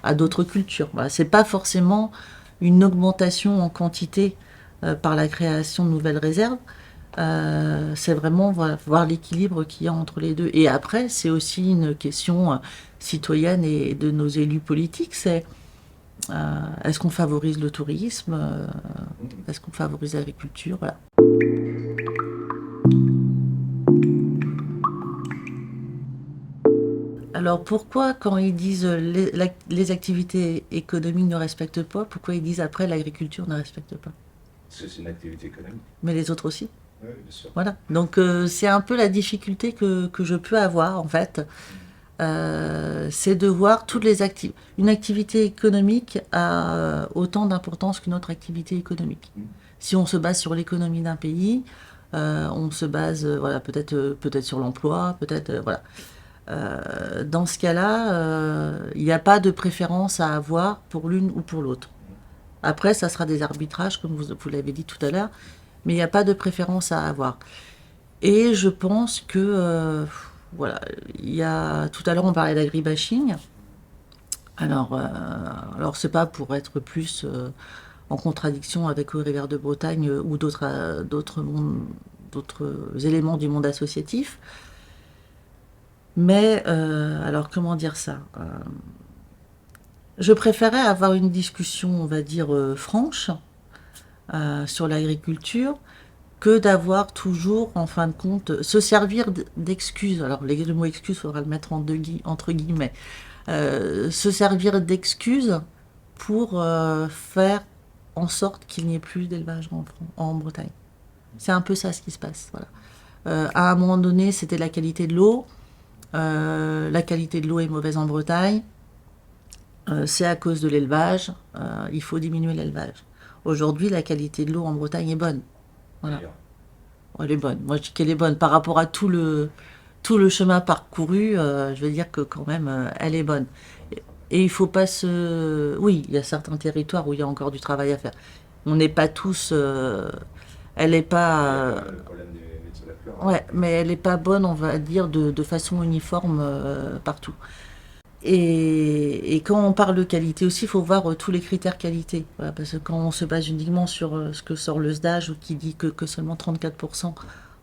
à d'autres cultures. Voilà, c'est pas forcément une augmentation en quantité par la création de nouvelles réserves. C'est vraiment voilà, voir l'équilibre qu'il y a entre les deux. Et après, c'est aussi une question citoyenne et de nos élus politiques. C'est est-ce qu'on favorise le tourisme? Est-ce qu'on favorise l'agriculture? Voilà. Alors pourquoi, quand ils disent les activités économiques ne respectent pas, pourquoi ils disent après l'agriculture ne respecte pas? Parce que c'est une activité économique. Mais les autres aussi? Oui, bien sûr. Voilà. Donc c'est un peu la difficulté que je peux avoir en fait. C'est de voir toutes les activités. Une activité économique a autant d'importance qu'une autre activité économique. Si on se base sur l'économie d'un pays, on se base voilà, peut-être sur l'emploi, peut-être voilà. Dans ce cas-là, il n'y a pas de préférence à avoir pour l'une ou pour l'autre. Après, ça sera des arbitrages, comme vous l'avez dit tout à l'heure, mais il n'y a pas de préférence à avoir. Et je pense que, voilà, tout à l'heure on parlait d'agribashing. Alors c'est pas pour être plus en contradiction avec Eau et Rivières de Bretagne ou d'autres éléments du monde associatif. Mais, alors comment dire ça? Je préférais avoir une discussion, on va dire, franche sur l'agriculture que d'avoir toujours, en fin de compte, se servir d'excuses. Alors, le mot excuse, il faudra le mettre entre guillemets. Se servir d'excuses pour faire en sorte qu'il n'y ait plus d'élevage en Bretagne. C'est un peu ça ce qui se passe. Voilà. À un moment donné, c'était la qualité de l'eau. La qualité de l'eau est mauvaise en Bretagne. C'est à cause de l'élevage. Il faut diminuer l'élevage. Aujourd'hui, la qualité de l'eau en Bretagne est bonne. Voilà. Elle est bonne. Moi, je dis qu'elle est bonne par rapport à tout le chemin parcouru. Je veux dire que quand même, elle est bonne. Et il faut pas se... Oui, il y a certains territoires où il y a encore du travail à faire. On n'est pas tous... Elle n'est pas... Le problème des métiers de la fleur. Ouais, mais elle n'est pas bonne, on va dire, de façon uniforme partout. Et quand on parle de qualité aussi, il faut voir tous les critères qualité. Voilà, parce que quand on se base uniquement sur ce que sort le SDAGE, qui dit que seulement 34%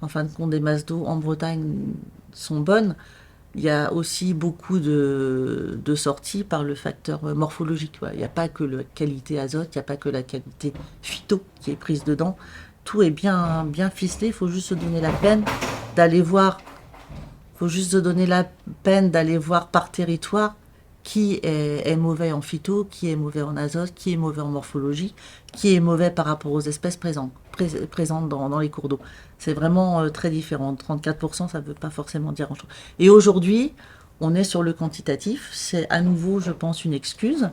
en fin de compte des masses d'eau en Bretagne sont bonnes, il y a aussi beaucoup de sorties par le facteur morphologique. Voilà. Il n'y a pas que la qualité azote, il n'y a pas que la qualité phyto qui est prise dedans. Tout est bien ficelé, il faut juste se donner la peine d'aller voir. Il faut juste se donner la peine d'aller voir par territoire qui est mauvais en phyto, qui est mauvais en azote, qui est mauvais en morphologie, qui est mauvais par rapport aux espèces présentes dans les cours d'eau. C'est vraiment très différent. 34%, ça ne veut pas forcément dire grand-chose. Et aujourd'hui, on est sur le quantitatif. C'est à nouveau, je pense, une excuse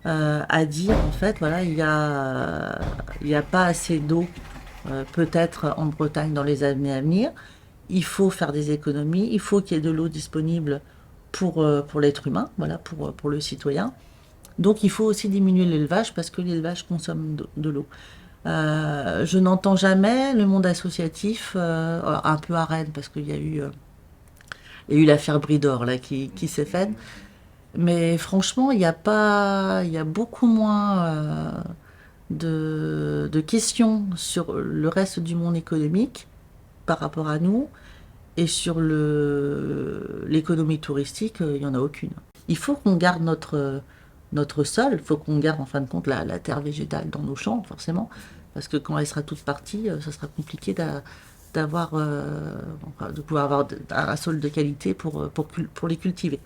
à dire, en fait, voilà, il y a pas assez d'eau peut-être en Bretagne dans les années à venir. il faut faire des économies, il faut qu'il y ait de l'eau disponible pour l'être humain, voilà, pour le citoyen. Donc il faut aussi diminuer l'élevage parce que l'élevage consomme de l'eau. Je n'entends jamais le monde associatif, un peu à Rennes parce qu'il y a eu l'affaire Bridor là qui s'est faite. Mais franchement, il y a beaucoup moins de questions sur le reste du monde économique par rapport à nous. Et sur l'économie touristique, il n'y en a aucune. Il faut qu'on garde notre sol, il faut qu'on garde en fin de compte la terre végétale dans nos champs, forcément, parce que quand elle sera toute partie, ça sera compliqué de pouvoir avoir un sol de qualité pour les cultiver.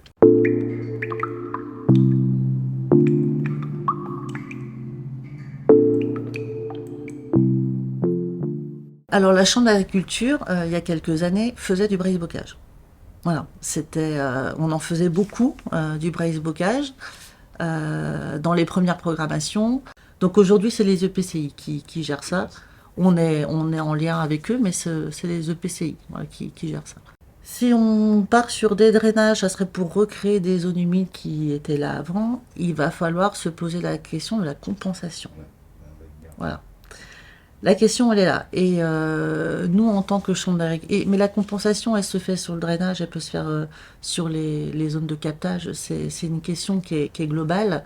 Alors la Chambre d'agriculture, il y a quelques années, faisait du braise-bocage. Voilà, on en faisait beaucoup du braise-bocage dans les premières programmations. Donc aujourd'hui, c'est les EPCI qui gèrent ça. On est en lien avec eux, mais c'est les EPCI voilà, qui gèrent ça. Si on part sur des drainages, ça serait pour recréer des zones humides qui étaient là avant. Il va falloir se poser la question de la compensation. Voilà. La question, elle est là. Et nous, en tant que chambre d'agriculture... Mais la compensation, elle se fait sur le drainage, elle peut se faire sur les zones de captage. C'est une question qui est globale.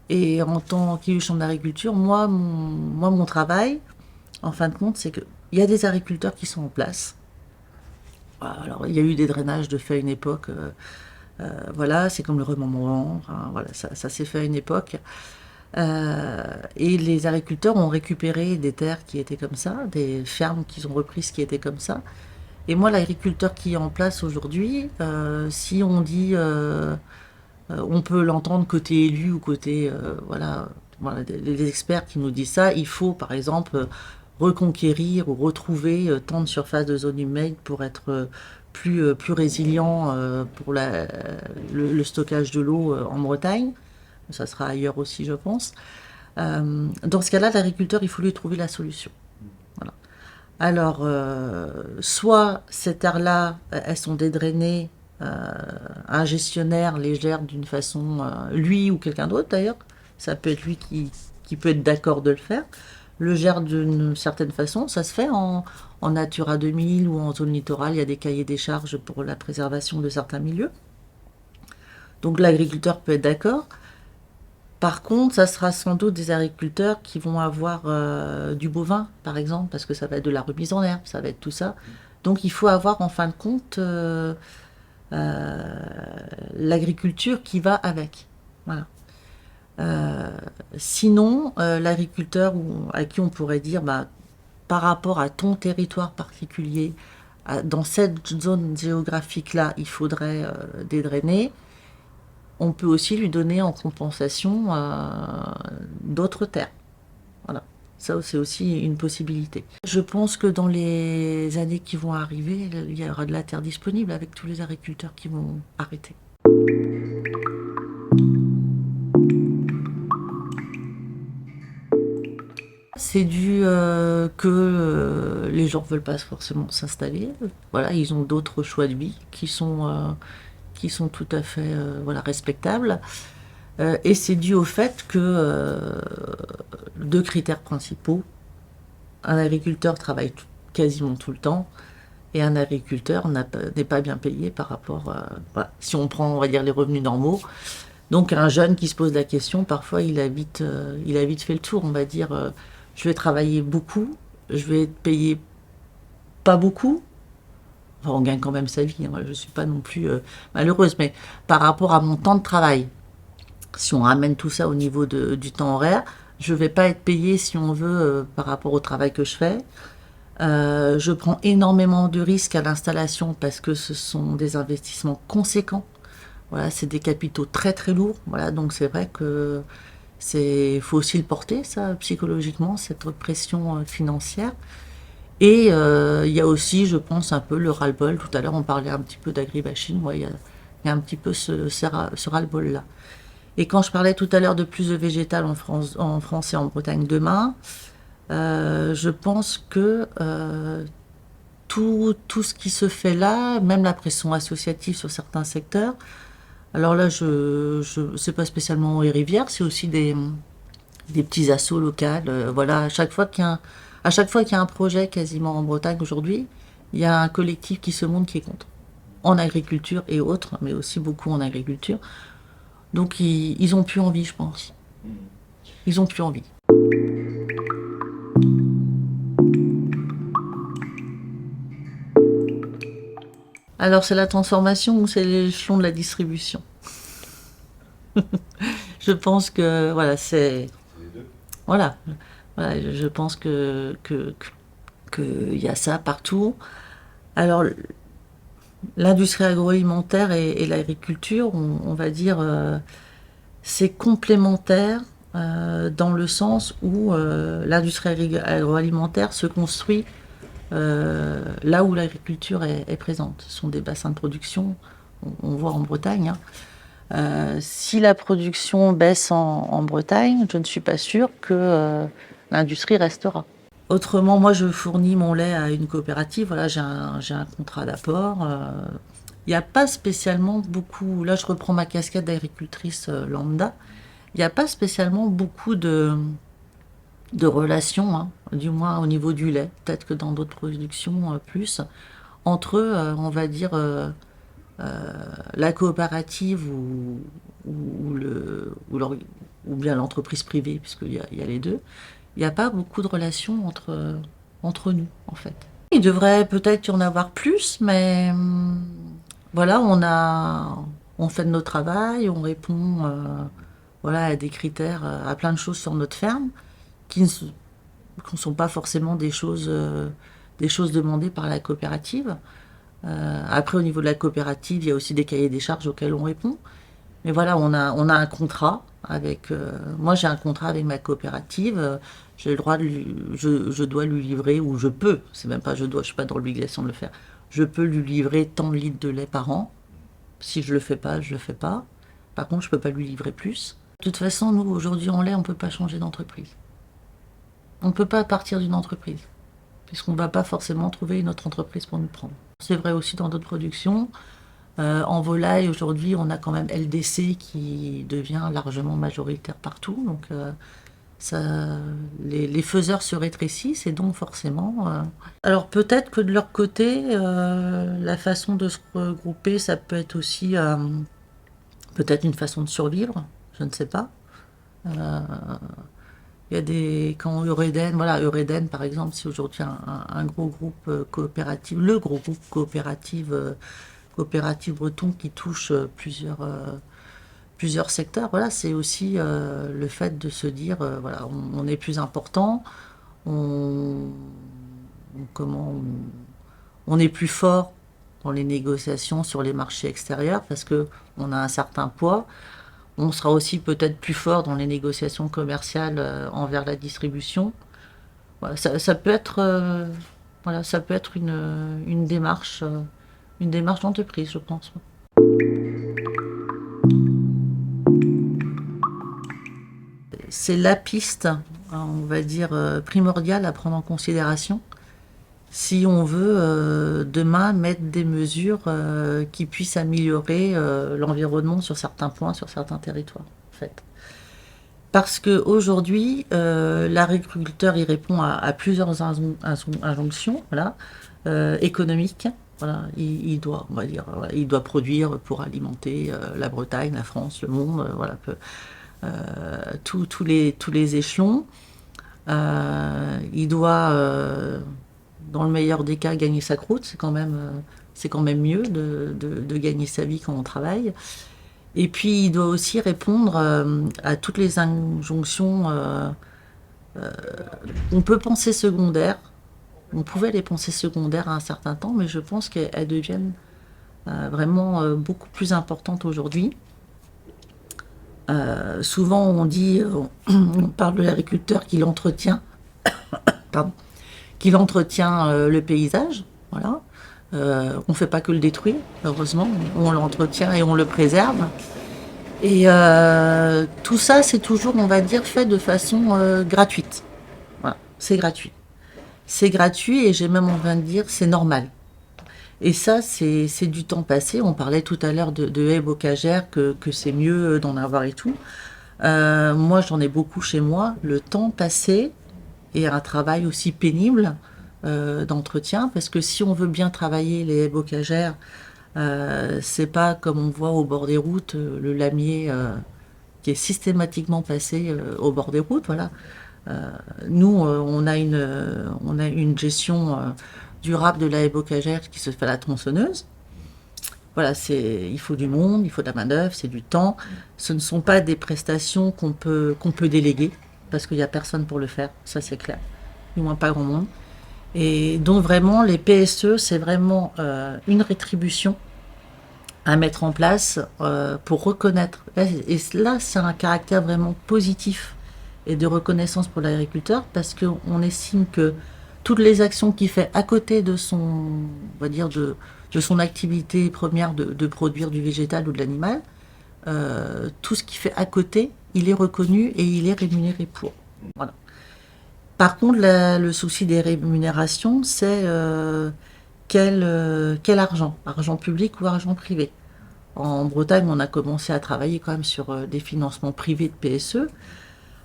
Et en tant qu'élu chambre d'agriculture, mon travail, en fin de compte, c'est qu'il y a des agriculteurs qui sont en place. Alors, il y a eu des drainages de fait à une époque. Voilà, c'est comme le remembrement. Enfin, voilà, ça s'est fait à une époque. Et les agriculteurs ont récupéré des terres qui étaient comme ça, des fermes qu'ils ont reprises qui étaient comme ça. Et moi, l'agriculteur qui est en place aujourd'hui, si on dit, on peut l'entendre côté élu ou côté, voilà, les experts qui nous disent ça, il faut par exemple reconquérir ou retrouver tant de surface de zone humide pour être plus résilient pour le stockage de l'eau en Bretagne. Ça sera ailleurs aussi, je pense. Dans ce cas-là, l'agriculteur, il faut lui trouver la solution. Voilà. Alors, soit ces terres-là, elles sont dédrainées, un gestionnaire les gère d'une façon, lui ou quelqu'un d'autre d'ailleurs, ça peut être lui qui peut être d'accord de le faire, le gère d'une certaine façon, ça se fait en Natura 2000 ou en zone littorale, il y a des cahiers des charges pour la préservation de certains milieux. Donc l'agriculteur peut être d'accord. Par contre, ça sera sans doute des agriculteurs qui vont avoir du bovin, par exemple, parce que ça va être de la remise en herbe, ça va être tout ça. Donc il faut avoir en fin de compte l'agriculture qui va avec. Voilà. Sinon, l'agriculteur à qui on pourrait dire, par rapport à ton territoire particulier, dans cette zone géographique-là, il faudrait dédrainer. On peut aussi lui donner en compensation d'autres terres. Voilà. Ça, c'est aussi une possibilité. Je pense que dans les années qui vont arriver, il y aura de la terre disponible avec tous les agriculteurs qui vont arrêter. C'est dû que les gens ne veulent pas forcément s'installer. Voilà, ils ont d'autres choix de vie qui sont tout à fait respectables. Et c'est dû au fait que deux critères principaux. Un agriculteur travaille quasiment tout le temps et un agriculteur n'est pas bien payé par rapport à... si on prend, on va dire, les revenus normaux. Donc un jeune qui se pose la question, parfois il a vite fait le tour, on va dire, je vais travailler beaucoup, je vais être payé pas beaucoup. Enfin, on gagne quand même sa vie, hein. Je ne suis pas non plus malheureuse, mais par rapport à mon temps de travail, si on ramène tout ça au niveau du temps horaire, je ne vais pas être payée, si on veut, par rapport au travail que je fais. Je prends énormément de risques à l'installation parce que ce sont des investissements conséquents. Voilà, c'est des capitaux très très lourds. Voilà, donc c'est vrai que faut aussi le porter, ça, psychologiquement, cette pression financière. Et il y a aussi, je pense, un peu le ras-le-bol. Tout à l'heure, on parlait un petit peu d'agribashing. Ouais, il y a un petit peu ce ras-le-bol-là. Et quand je parlais tout à l'heure de plus de végétal en France et en Bretagne demain, je pense que tout ce qui se fait là, même la pression associative sur certains secteurs. Alors là, c'est pas spécialement les rivières, c'est aussi des petits assos locaux. Voilà, à chaque fois qu'il y a un projet quasiment en Bretagne aujourd'hui, il y a un collectif qui se monte qui est contre. En agriculture et autres, mais aussi beaucoup en agriculture. Donc ils ont plus envie, je pense. Ils ont plus envie. Alors c'est la transformation ou c'est l'échelon de la distribution? Je pense que voilà, c'est Les deux. voilà, voilà, je pense que il y a ça partout. Alors l'industrie agroalimentaire et l'agriculture, on va dire, c'est complémentaire dans le sens où l'industrie agroalimentaire se construit là où l'agriculture est présente. Ce sont des bassins de production, on voit en Bretagne. Hein. Si la production baisse en Bretagne, je ne suis pas sûre que l'industrie restera. Autrement, moi, je fournis mon lait à une coopérative. Voilà, j'ai un contrat d'apport. Il n'y a pas spécialement beaucoup. Là, je reprends ma casquette d'agricultrice lambda. Il n'y a pas spécialement beaucoup de relations, hein, du moins au niveau du lait. Peut-être que dans d'autres productions, plus. Entre eux, on va dire la coopérative ou bien l'entreprise privée, puisqu'il y a les deux. Il n'y a pas beaucoup de relations entre nous, en fait. Il devrait peut-être y en avoir plus, mais voilà, on fait de notre travail, on répond voilà, à des critères, à plein de choses sur notre ferme, qui ne sont pas forcément des choses demandées par la coopérative. Après, au niveau de la coopérative, il y a aussi des cahiers des charges auxquels on répond. Mais voilà, on a un contrat avec. Moi, j'ai un contrat avec ma coopérative. J'ai le droit je dois lui livrer, ou je peux, c'est même pas je dois, je suis pas dans l'obligation de le faire. Je peux lui livrer tant de litres de lait par an. Si je le fais pas, je le fais pas. Par contre, je peux pas lui livrer plus. De toute façon, nous, aujourd'hui, en lait, on peut pas changer d'entreprise. On ne peut pas partir d'une entreprise, puisqu'on ne va pas forcément trouver une autre entreprise pour nous prendre. C'est vrai aussi dans d'autres productions. En volaille, aujourd'hui, on a quand même LDC qui devient largement majoritaire partout. Donc, les faiseurs se rétrécissent et donc forcément... Alors peut-être que de leur côté, la façon de se regrouper, ça peut être aussi peut-être une façon de survivre, je ne sais pas. Il y a quand Eureden, voilà, Eureden par exemple, c'est aujourd'hui un gros groupe coopératif, le gros groupe coopératif breton qui touche plusieurs secteurs. Voilà, c'est aussi le fait de se dire, voilà, on est plus important, on, on est plus fort dans les négociations sur les marchés extérieurs parce que on a un certain poids. On sera aussi peut-être plus fort dans les négociations commerciales envers la distribution. Voilà, ça peut être, voilà, ça peut être une démarche d'entreprise, je pense. C'est la piste, on va dire, primordiale à prendre en considération si on veut demain mettre des mesures qui puissent améliorer l'environnement sur certains points, sur certains territoires, en fait. Parce qu'aujourd'hui, l'agriculteur il répond à plusieurs injonctions, voilà, économiques. Voilà, il doit, on va dire, voilà, il doit produire pour alimenter la Bretagne, la France, le monde, voilà, tous les échelons. Il doit, dans le meilleur des cas, gagner sa croûte. C'est quand même mieux de gagner sa vie quand on travaille. Et puis, il doit aussi répondre à toutes les injonctions. On peut penser secondaires. On pouvait les penser secondaires à un certain temps, mais je pense qu'elles deviennent vraiment beaucoup plus importantes aujourd'hui. Souvent, on dit, on parle de l'agriculteur qui l'entretient, le paysage. Voilà. On ne fait pas que le détruire, heureusement. On l'entretient et on le préserve. Et tout ça, c'est toujours, on va dire, fait de façon gratuite. Voilà, c'est gratuit. c'est gratuit et j'ai même envie de dire c'est normal. Et ça, c'est du temps passé. On parlait tout à l'heure de haies bocagères, que c'est mieux d'en avoir et tout. Moi, j'en ai beaucoup chez moi. Le temps passé et un travail aussi pénible d'entretien, parce que si on veut bien travailler les haies bocagères, c'est pas comme on voit au bord des routes, le lamier qui est systématiquement passé au bord des routes. Voilà. Nous, on a une gestion durable de la haie bocagère qui se fait à la tronçonneuse. Voilà, il faut du monde, il faut de la main-d'œuvre, c'est du temps. Ce ne sont pas des prestations qu'on peut déléguer, parce qu'il n'y a personne pour le faire, ça c'est clair. Du moins pas grand monde. Et donc vraiment, les PSE, c'est vraiment une rétribution à mettre en place pour reconnaître. Et là, c'est un caractère vraiment positif et de reconnaissance pour l'agriculteur, parce qu'on estime que toutes les actions qu'il fait à côté de son, on va dire, de son activité première de produire du végétal ou de l'animal, tout ce qu'il fait à côté, il est reconnu et il est rémunéré pour. Voilà. Par contre, le souci des rémunérations, c'est quel argent, argent public ou argent privé. En Bretagne, on a commencé à travailler quand même sur des financements privés de PSE.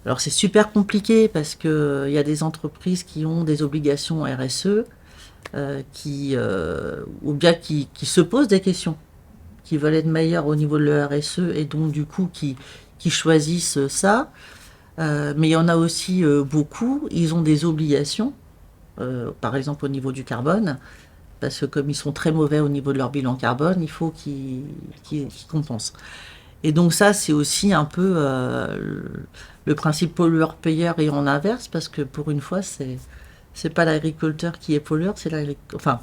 Alors c'est super compliqué parce qu'il y a des entreprises qui ont des obligations RSE, ou bien qui se posent des questions, qui veulent être meilleurs au niveau de leur RSE et donc du coup qui choisissent ça. Mais il y en a aussi beaucoup, ils ont des obligations, par exemple au niveau du carbone, parce que comme ils sont très mauvais au niveau de leur bilan carbone, il faut qu'ils compensent. Et donc ça, c'est aussi un peu le principe pollueur-payeur et en inverse, parce que pour une fois, c'est pas l'agriculteur qui est pollueur, c'est enfin,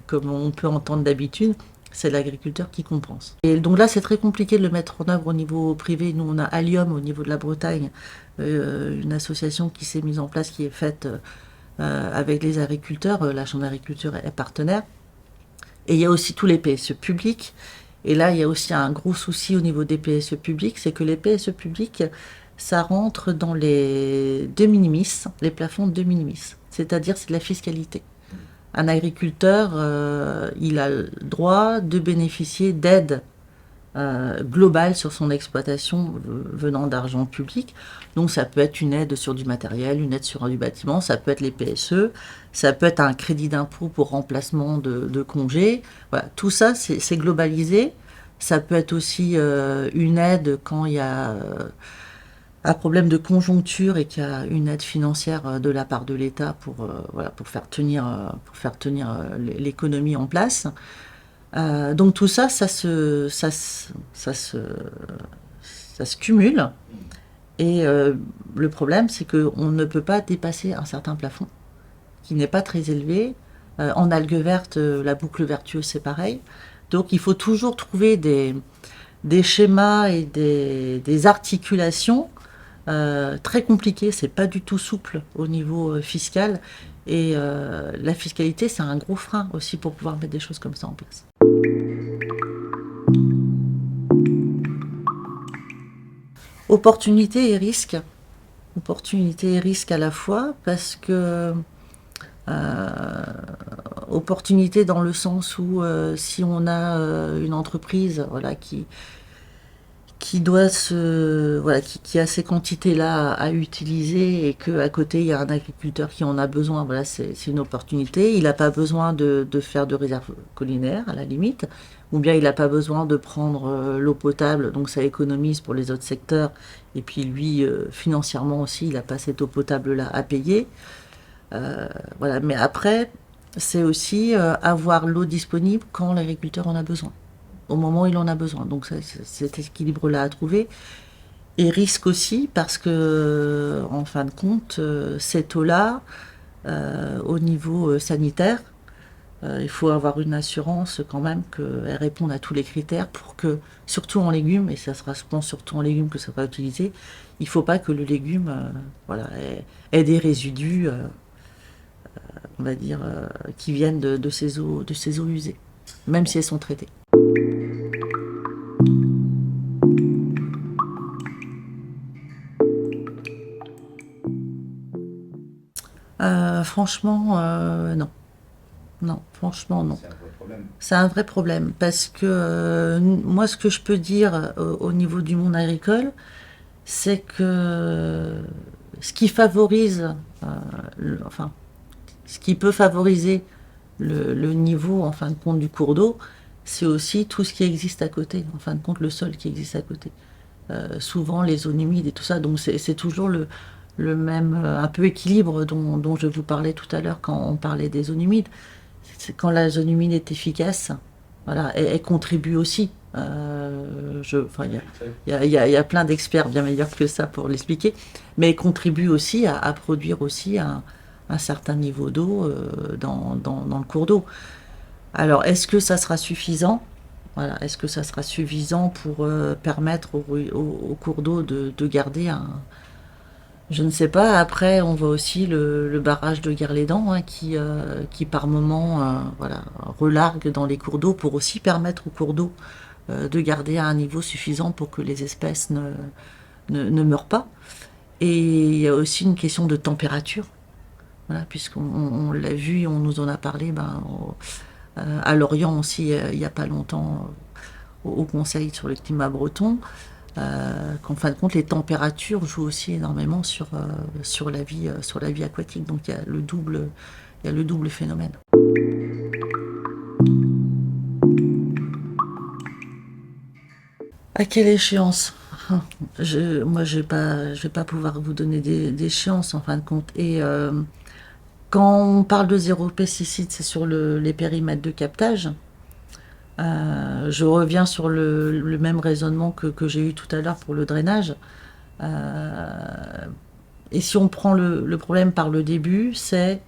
comme on peut entendre d'habitude, c'est l'agriculteur qui compense. Et donc là, c'est très compliqué de le mettre en œuvre au niveau privé. Nous, on a Allium au niveau de la Bretagne, une association qui s'est mise en place, qui est faite avec les agriculteurs. La Chambre d'agriculture est partenaire. Et il y a aussi tous les PSE publics. Et là, il y a aussi un gros souci au niveau des PSE publics, c'est que les PSE publics, ça rentre dans les de minimis, les plafonds de minimis. C'est-à-dire, c'est de la fiscalité. Un agriculteur, il a le droit de bénéficier d'aides globales sur son exploitation venant d'argent public. Donc ça peut être une aide sur du matériel, une aide sur du bâtiment, ça peut être les PSE, ça peut être un crédit d'impôt pour remplacement de congés. Voilà, tout ça, c'est globalisé. Ça peut être aussi une aide quand il y a un problème de conjoncture et qu'il y a une aide financière de la part de l'État voilà, pour faire tenir l'économie en place. Donc tout ça, ça se cumule. Et le problème, c'est qu'on ne peut pas dépasser un certain plafond, qui n'est pas très élevé. En algues vertes, la boucle vertueuse, c'est pareil. Donc il faut toujours trouver des schémas et des articulations très compliquées. C'est pas du tout souple au niveau fiscal. Et la fiscalité, c'est un gros frein aussi pour pouvoir mettre des choses comme ça en place. Opportunité et risque. Opportunité et risque à la fois, parce que opportunité dans le sens où si on a une entreprise voilà, doit qui a ces quantités-là à utiliser et qu'à côté il y a un agriculteur qui en a besoin, voilà, c'est une opportunité. Il n'a pas besoin de faire de réserve collinaire à la limite, ou bien il n'a pas besoin de prendre l'eau potable, donc ça économise pour les autres secteurs. Et puis lui, financièrement aussi, il n'a pas cette eau potable-là à payer. Voilà. Mais après, c'est aussi avoir l'eau disponible quand l'agriculteur en a besoin, au moment où il en a besoin. Donc c'est cet équilibre-là à trouver. Et risque aussi parce que, en fin de compte, cette eau-là, au niveau sanitaire, il faut avoir une assurance quand même qu'elle réponde à tous les critères pour que, surtout en légumes, et ça sera je pense surtout en légumes que ça va utiliser, il ne faut pas que le légume voilà, ait des résidus, on va dire, qui viennent de ces eaux usées, même si elles sont traitées. Franchement, non. Non, franchement, non. C'est un vrai problème. C'est un vrai problème parce que moi, ce que je peux dire au niveau du monde agricole, c'est que ce qui favorise, euh, enfin, ce qui peut favoriser le niveau, en fin de compte, du cours d'eau, c'est aussi tout ce qui existe à côté, en fin de compte, le sol qui existe à côté. Souvent les zones humides et tout ça, donc c'est toujours le même un peu équilibre dont je vous parlais tout à l'heure quand on parlait des zones humides. C'est quand la zone humide est efficace, voilà, elle contribue aussi. Enfin, il y a plein d'experts bien meilleurs que ça pour l'expliquer, mais elle contribue aussi à produire aussi un certain niveau d'eau dans le cours d'eau. Alors, est-ce que ça sera suffisant? Voilà, est-ce que ça sera suffisant pour permettre au cours d'eau de garder un... Je ne sais pas. Après, on voit aussi le barrage de Guerlédan hein, qui par moment voilà, relargue dans les cours d'eau pour aussi permettre aux cours d'eau de garder un niveau suffisant pour que les espèces ne meurent pas. Et il y a aussi une question de température. Voilà, puisqu'on l'a vu, on nous en a parlé à Lorient aussi il n'y a pas longtemps au Conseil sur le climat breton. Qu'en fin de compte, les températures jouent aussi énormément sur la vie aquatique. Donc il y a le double phénomène. À quelle échéance? Moi, je vais pas pouvoir vous donner d'échéance en fin de compte. Et quand on parle de zéro pesticide, c'est sur les périmètres de captage. Je reviens sur le même raisonnement que j'ai eu tout à l'heure pour le drainage. Euh, et si on prend le problème par le début, c'est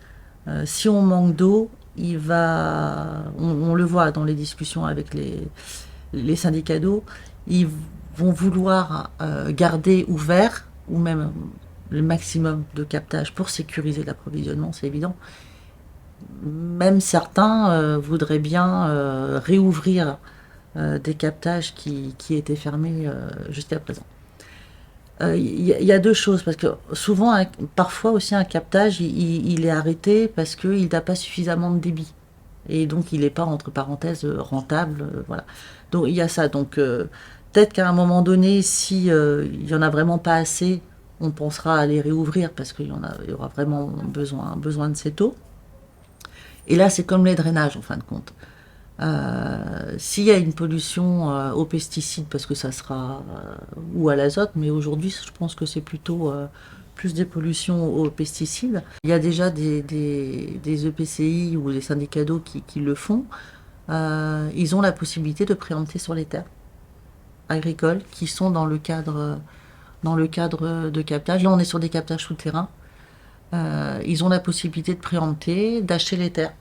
si on manque d'eau, on le voit dans les discussions avec les syndicats d'eau, ils vont vouloir garder ouvert ou même le maximum de captage pour sécuriser l'approvisionnement, c'est évident. Même certains voudraient bien réouvrir des captages qui étaient fermés jusqu'à présent. Y a deux choses, parce que souvent, parfois aussi un captage, il est arrêté parce qu'il n'a pas suffisamment de débit. Et donc il n'est pas, entre parenthèses, rentable. Voilà. Donc il y a ça. Donc peut-être qu'à un moment donné, si il n'y en a vraiment pas assez, on pensera à les réouvrir parce il y aura vraiment besoin de cette eau. Et là, c'est comme les drainages, en fin de compte. S'il y a une pollution aux pesticides, parce que ça sera, ou à l'azote, mais aujourd'hui, je pense que c'est plutôt plus des pollutions aux pesticides. Il y a déjà des EPCI ou des syndicats d'eau qui le font. Ils ont la possibilité de préempter sur les terres agricoles qui sont dans le cadre de captage. Là, on est sur des captages souterrains. Ils ont la possibilité de préempter, d'acheter les terres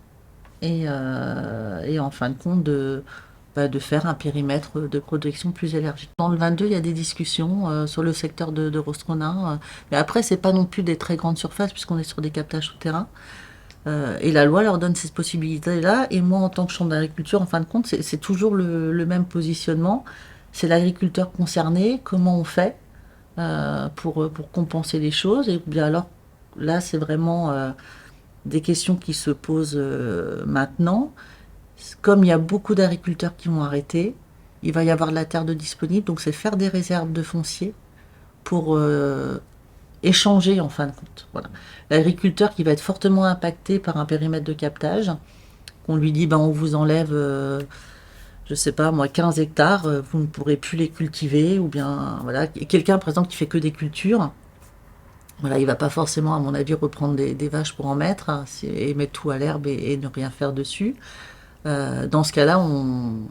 et en fin de compte de faire un périmètre de protection plus élargi. Dans le 22, il y a des discussions sur le secteur de Rostronin, mais après, c'est pas non plus des très grandes surfaces puisqu'on est sur des captages souterrains. Et la loi leur donne cette possibilité-là. Et moi, en tant que chambre d'agriculture, en fin de compte, c'est toujours le même positionnement. C'est l'agriculteur concerné, comment on fait pour compenser les choses. Et bien alors, là, c'est vraiment des questions qui se posent maintenant. Comme il y a beaucoup d'agriculteurs qui vont arrêter, il va y avoir de la terre de disponible, donc c'est faire des réserves de foncier pour échanger en fin de compte. Voilà. L'agriculteur qui va être fortement impacté par un périmètre de captage, qu'on lui dit ben, on vous enlève, je sais pas moi, 15 hectares, vous ne pourrez plus les cultiver, ou bien voilà, quelqu'un par exemple qui fait que des cultures. Voilà, il va pas forcément, à mon avis, reprendre des vaches pour en mettre et mettre tout à l'herbe et ne rien faire dessus. Dans ce cas-là,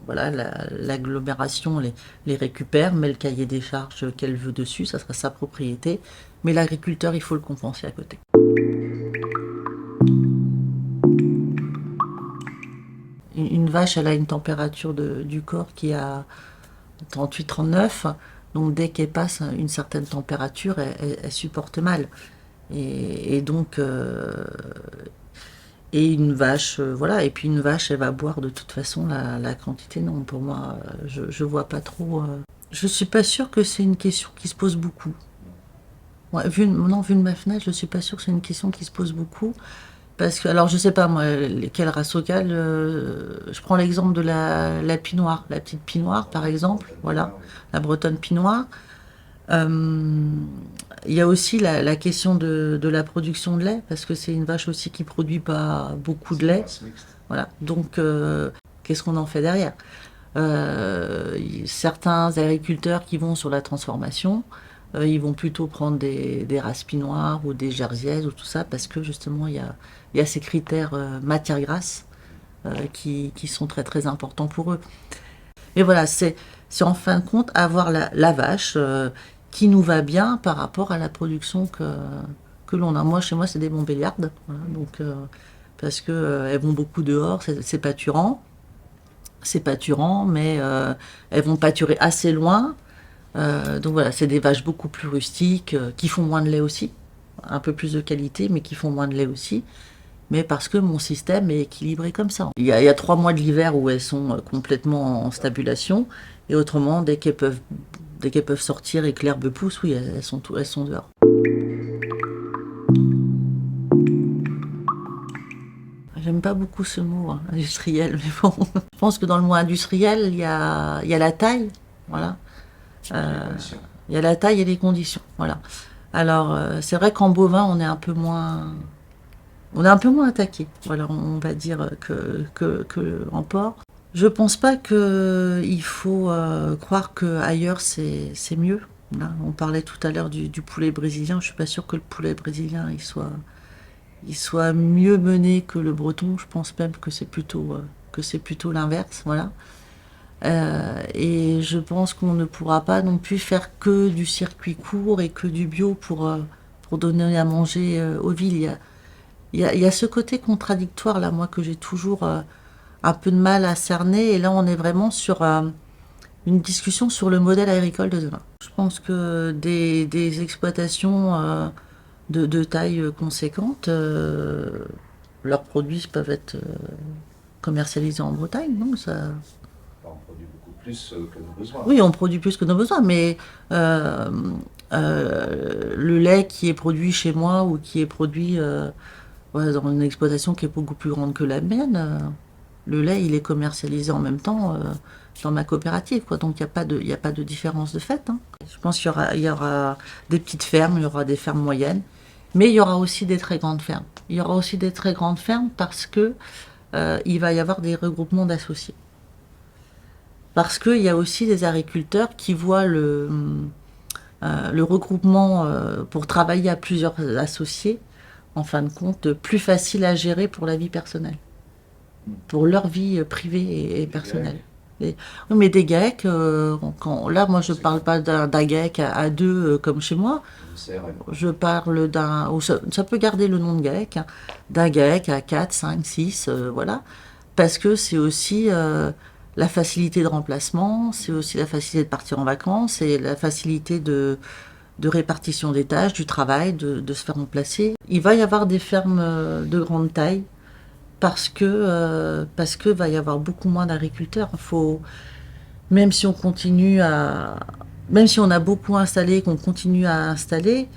voilà, l'agglomération les récupère, met le cahier des charges qu'elle veut dessus, ça sera sa propriété. Mais l'agriculteur, il faut le compenser à côté. Une vache, elle a une température du corps qui est à 38-39. Donc dès qu'elle passe une certaine température, elle supporte mal. Et donc, et une vache, voilà. Et puis une vache, elle va boire de toute façon la quantité. Non, pour moi, je vois pas trop. Je suis pas sûre que c'est une question qui se pose beaucoup. Ouais, non, vu de ma fenêtre, je suis pas sûre que c'est une question qui se pose beaucoup. Parce que, alors je sais pas moi, quelle race locale, je prends l'exemple de la pie-noire, la petite pie-noire par exemple, voilà, Oui. la bretonne pie-noire. Euh, Il y a aussi la question de la production de lait, parce que c'est une vache aussi qui produit pas beaucoup C'est de une lait, race mixte. voilà. Donc qu'est-ce qu'on en fait derrière? Certains agriculteurs qui vont sur la transformation, ils vont plutôt prendre des races pinoires ou des jerseys ou tout ça parce que justement il y a ces critères matière grasse qui sont très très importants pour eux. Et voilà, c'est en fin de compte avoir la vache qui nous va bien par rapport à la production que l'on a. Moi, chez moi, c'est des Montbéliardes, voilà, donc, parce que elles vont beaucoup dehors, c'est pâturant. C'est pâturant, mais elles vont pâturer assez loin. Donc voilà, c'est des vaches beaucoup plus rustiques, qui font moins de lait aussi. Un peu plus de qualité, mais qui font moins de lait aussi. Mais parce que mon système est équilibré comme ça. Il y a 3 mois de l'hiver où elles sont complètement en stabulation. Et autrement, dès qu'elles peuvent sortir et que l'herbe pousse, oui, elles sont dehors. J'aime pas beaucoup ce mot, hein, industriel, mais bon. Je pense que dans le mot industriel, il y a la taille, voilà. Les conditions. Il y a la taille et les conditions, voilà. Alors, c'est vrai qu'en bovin, on est un peu moins attaqué, voilà, on va dire que en porc. Je pense pas que il faut croire que ailleurs c'est mieux. Là, on parlait tout à l'heure du poulet brésilien. Je suis pas sûre que le poulet brésilien il soit mieux mené que le breton. Je pense même que c'est plutôt l'inverse, voilà. Et je pense qu'on ne pourra pas non plus faire que du circuit court et que du bio pour donner à manger aux villes. Il y a ce côté contradictoire là, moi, que j'ai toujours un peu de mal à cerner. Et là, on est vraiment sur une discussion sur le modèle agricole de demain. Je pense que des exploitations de taille conséquente, leurs produits peuvent être commercialisés en Bretagne, non ça... On produit beaucoup plus que nos besoins. Oui, on produit plus que nos besoins, mais le lait qui est produit chez moi ou qui est produit ouais, dans une exploitation qui est beaucoup plus grande que la mienne, le lait, il est commercialisé en même temps dans ma coopérative, quoi. Donc il y a pas de différence de fait, hein. Je pense il y aura des petites fermes, il y aura des fermes moyennes, mais il y aura aussi des très grandes fermes. Il y aura aussi des très grandes fermes parce que il va y avoir des regroupements d'associés. Parce qu'il y a aussi des agriculteurs qui voient le regroupement pour travailler à plusieurs associés, en fin de compte, plus facile à gérer pour la vie personnelle, pour leur vie privée et personnelle. Oui, mais des GAEC, là, moi, je ne parle pas d'un GAEC à deux comme chez moi. Je parle d'un... Ça peut garder le nom de GAEC, hein, d'un GAEC à 4, 5, 6, voilà. Parce que c'est aussi la facilité de remplacement, c'est aussi la facilité de partir en vacances, et la facilité de répartition des tâches, du travail, de se faire remplacer. Il va y avoir des fermes de grande taille parce que va y avoir beaucoup moins d'agriculteurs. Même si on continue même si on a beaucoup installé, qu'on continue à installer,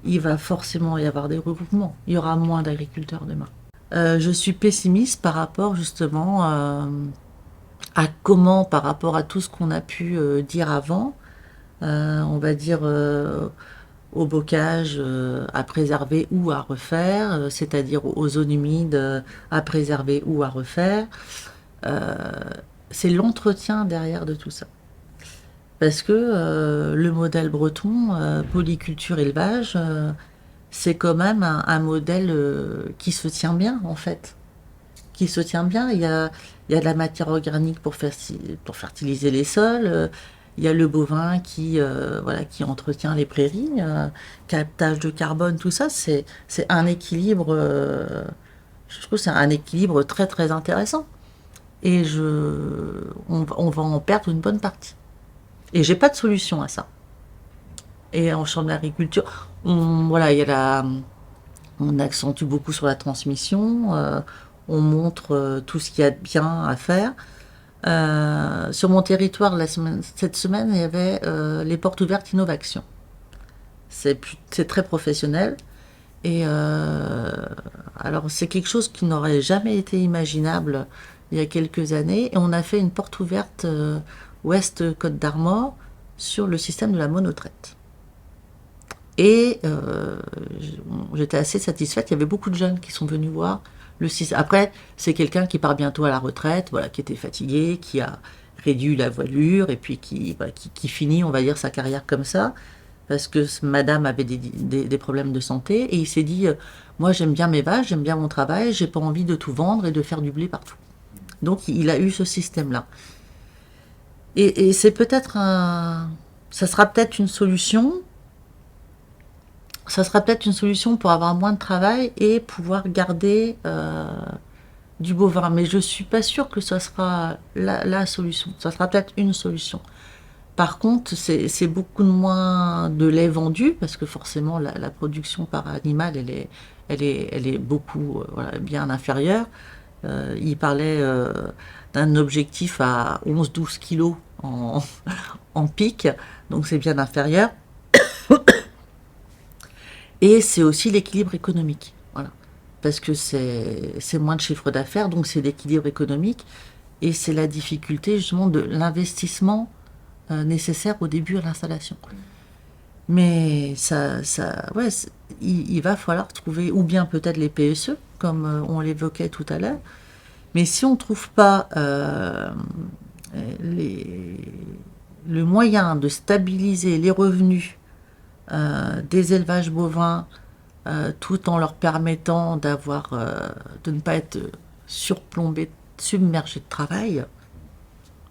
il va forcément y avoir des regroupements. Il y aura moins d'agriculteurs demain. Je suis pessimiste par rapport justement à comment, par rapport à tout ce qu'on a pu dire avant, on va dire au bocage à préserver ou à refaire, c'est-à-dire aux zones humides à préserver ou à refaire. Euh, c'est l'entretien derrière de tout ça. Parce que le modèle breton, polyculture élevage, c'est quand même un modèle qui se tient bien en fait. Qui se tient bien. Il y a de la matière organique pour fertiliser les sols. Il y a le bovin voilà, qui entretient les prairies, captage de carbone, tout ça. C'est un équilibre. Je trouve que c'est un équilibre très très intéressant. Et on va en perdre une bonne partie. Et j'ai pas de solution à ça. Et en champ de l'agriculture, voilà, on accentue beaucoup sur la transmission. On montre tout ce qu'il y a de bien à faire. Sur mon territoire, cette semaine, il y avait les portes ouvertes Innovation. c'est très professionnel. Et alors, c'est quelque chose qui n'aurait jamais été imaginable il y a quelques années. Et on a fait une porte ouverte ouest Côte d'Armor sur le système de la monotraite. Et j'étais assez satisfaite. Il y avait beaucoup de jeunes qui sont venus voir le système. Après, c'est quelqu'un qui part bientôt à la retraite, voilà, qui était fatigué, qui a réduit la voilure et puis qui finit, on va dire, sa carrière comme ça. Parce que madame avait des problèmes de santé et il s'est dit moi j'aime bien mes vaches, j'aime bien mon travail, j'ai pas envie de tout vendre et de faire du blé partout. Donc il a eu ce système-là. Et c'est peut-être ça sera peut-être une solution. Ça sera peut-être une solution pour avoir moins de travail et pouvoir garder du bovin. Mais je suis pas sûre que ça sera la solution. Ça sera peut-être une solution. Par contre, c'est beaucoup moins de lait vendu, parce que forcément, la production par animal, elle est beaucoup voilà, bien inférieure. Il parlait d'un objectif à 11-12 kilos en pic, donc c'est bien inférieur. Et c'est aussi l'équilibre économique. Voilà. Parce que c'est moins de chiffre d'affaires, donc c'est l'équilibre économique. Et c'est la difficulté justement de l'investissement nécessaire au début à l'installation. Mais ouais, il va falloir trouver, ou bien peut-être les PSE, comme on l'évoquait tout à l'heure. Mais si on ne trouve pas le moyen de stabiliser les revenus des élevages bovins, tout en leur permettant de ne pas être surplombés, submergés de travail,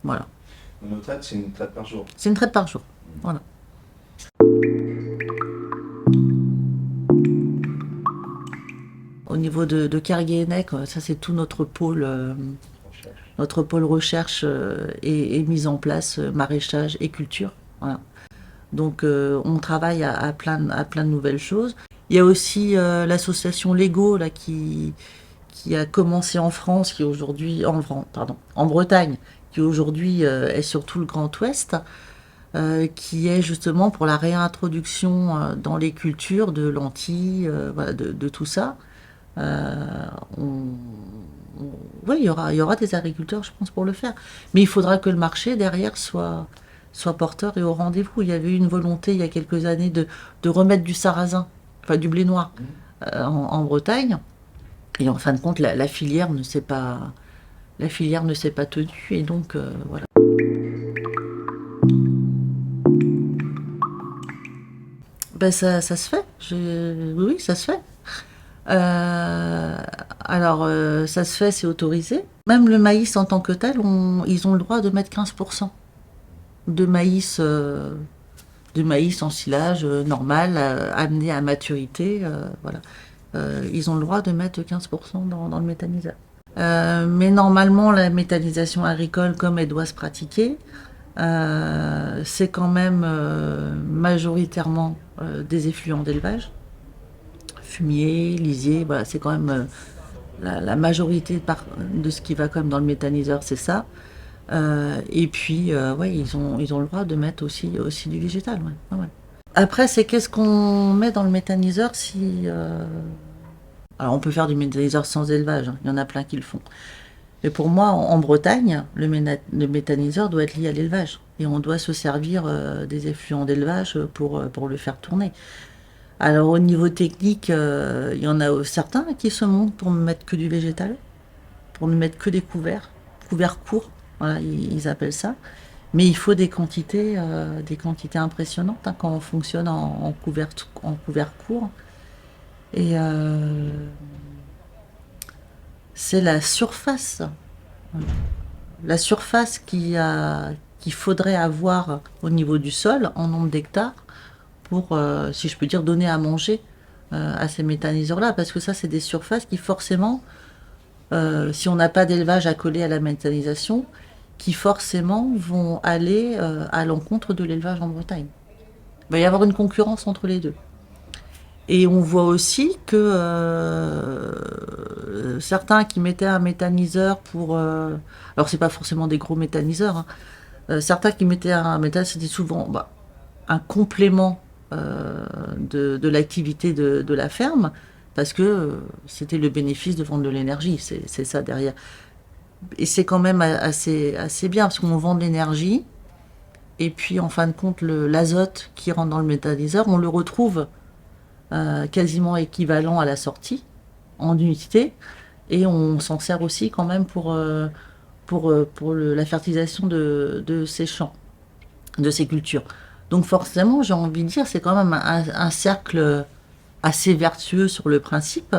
voilà. Monotraite, c'est une traite par jour. C'est une traite par jour. Voilà. Au niveau de Kerguéhennec, ça c'est tout notre pôle recherche et mise en place, maraîchage et culture. Voilà. Donc on travaille à plein de nouvelles choses. Il y a aussi l'association Lego là, qui a commencé en France, qui aujourd'hui en Bretagne, qui aujourd'hui est sur tout le Grand Ouest, qui est justement pour la réintroduction dans les cultures de lentilles, voilà, de tout ça. Oui, il y aura des agriculteurs, je pense, pour le faire. Mais il faudra que le marché derrière soit porteur et au rendez-vous. Il y avait eu une volonté il y a quelques années de remettre du sarrasin, enfin du blé noir, en Bretagne. Et en fin de compte, la filière ne s'est pas tenue. Et donc, voilà. Ben ça se fait. Oui, ça se fait. Alors, ça se fait, c'est autorisé. Même le maïs en tant que tel, ils ont le droit de mettre 15% de maïs en silage normal, amené à maturité. Voilà. Ils ont le droit de mettre 15% dans le méthaniseur. Mais normalement, la méthanisation agricole, comme elle doit se pratiquer, c'est quand même majoritairement des effluents d'élevage. Fumier, lisier, voilà, c'est quand même la majorité de ce qui va quand même dans le méthaniseur, c'est ça. Et puis, ouais, ils ont le droit de mettre aussi du végétal. Ouais. Ouais. Après, c'est qu'est-ce qu'on met dans le méthaniseur si... Alors, on peut faire du méthaniseur sans élevage, hein. Il y en a plein qui le font. Mais pour moi, en Bretagne, le méthaniseur doit être lié à l'élevage. Et on doit se servir des effluents d'élevage pour le faire tourner. Alors au niveau technique, il y en a certains qui se montent pour ne mettre que du végétal, pour ne mettre que des couverts courts, voilà, ils appellent ça. Mais il faut des quantités impressionnantes hein, quand on fonctionne en couvert court. Et c'est la surface qu'il faudrait avoir au niveau du sol en nombre d'hectares pour, si je peux dire, donner à manger à ces méthaniseurs-là. Parce que ça, c'est des surfaces qui, forcément, si on n'a pas d'élevage accolé à la méthanisation, qui forcément vont aller à l'encontre de l'élevage en Bretagne. Il va y avoir une concurrence entre les deux. Et on voit aussi que certains qui mettaient un méthaniseur pour... alors, c'est pas forcément des gros méthaniseurs. Hein, certains qui mettaient un méthaniseur, c'était souvent un complément de l'activité de la ferme, parce que c'était le bénéfice de vendre de l'énergie, c'est ça derrière. Et c'est quand même assez bien, parce qu'on vend de l'énergie, et puis en fin de compte, l'azote qui rentre dans le méthaniseur, on le retrouve quasiment équivalent à la sortie, en unité, et on s'en sert aussi quand même pour la fertilisation de ces champs, de ces cultures. Donc forcément, j'ai envie de dire, c'est quand même un cercle assez vertueux sur le principe.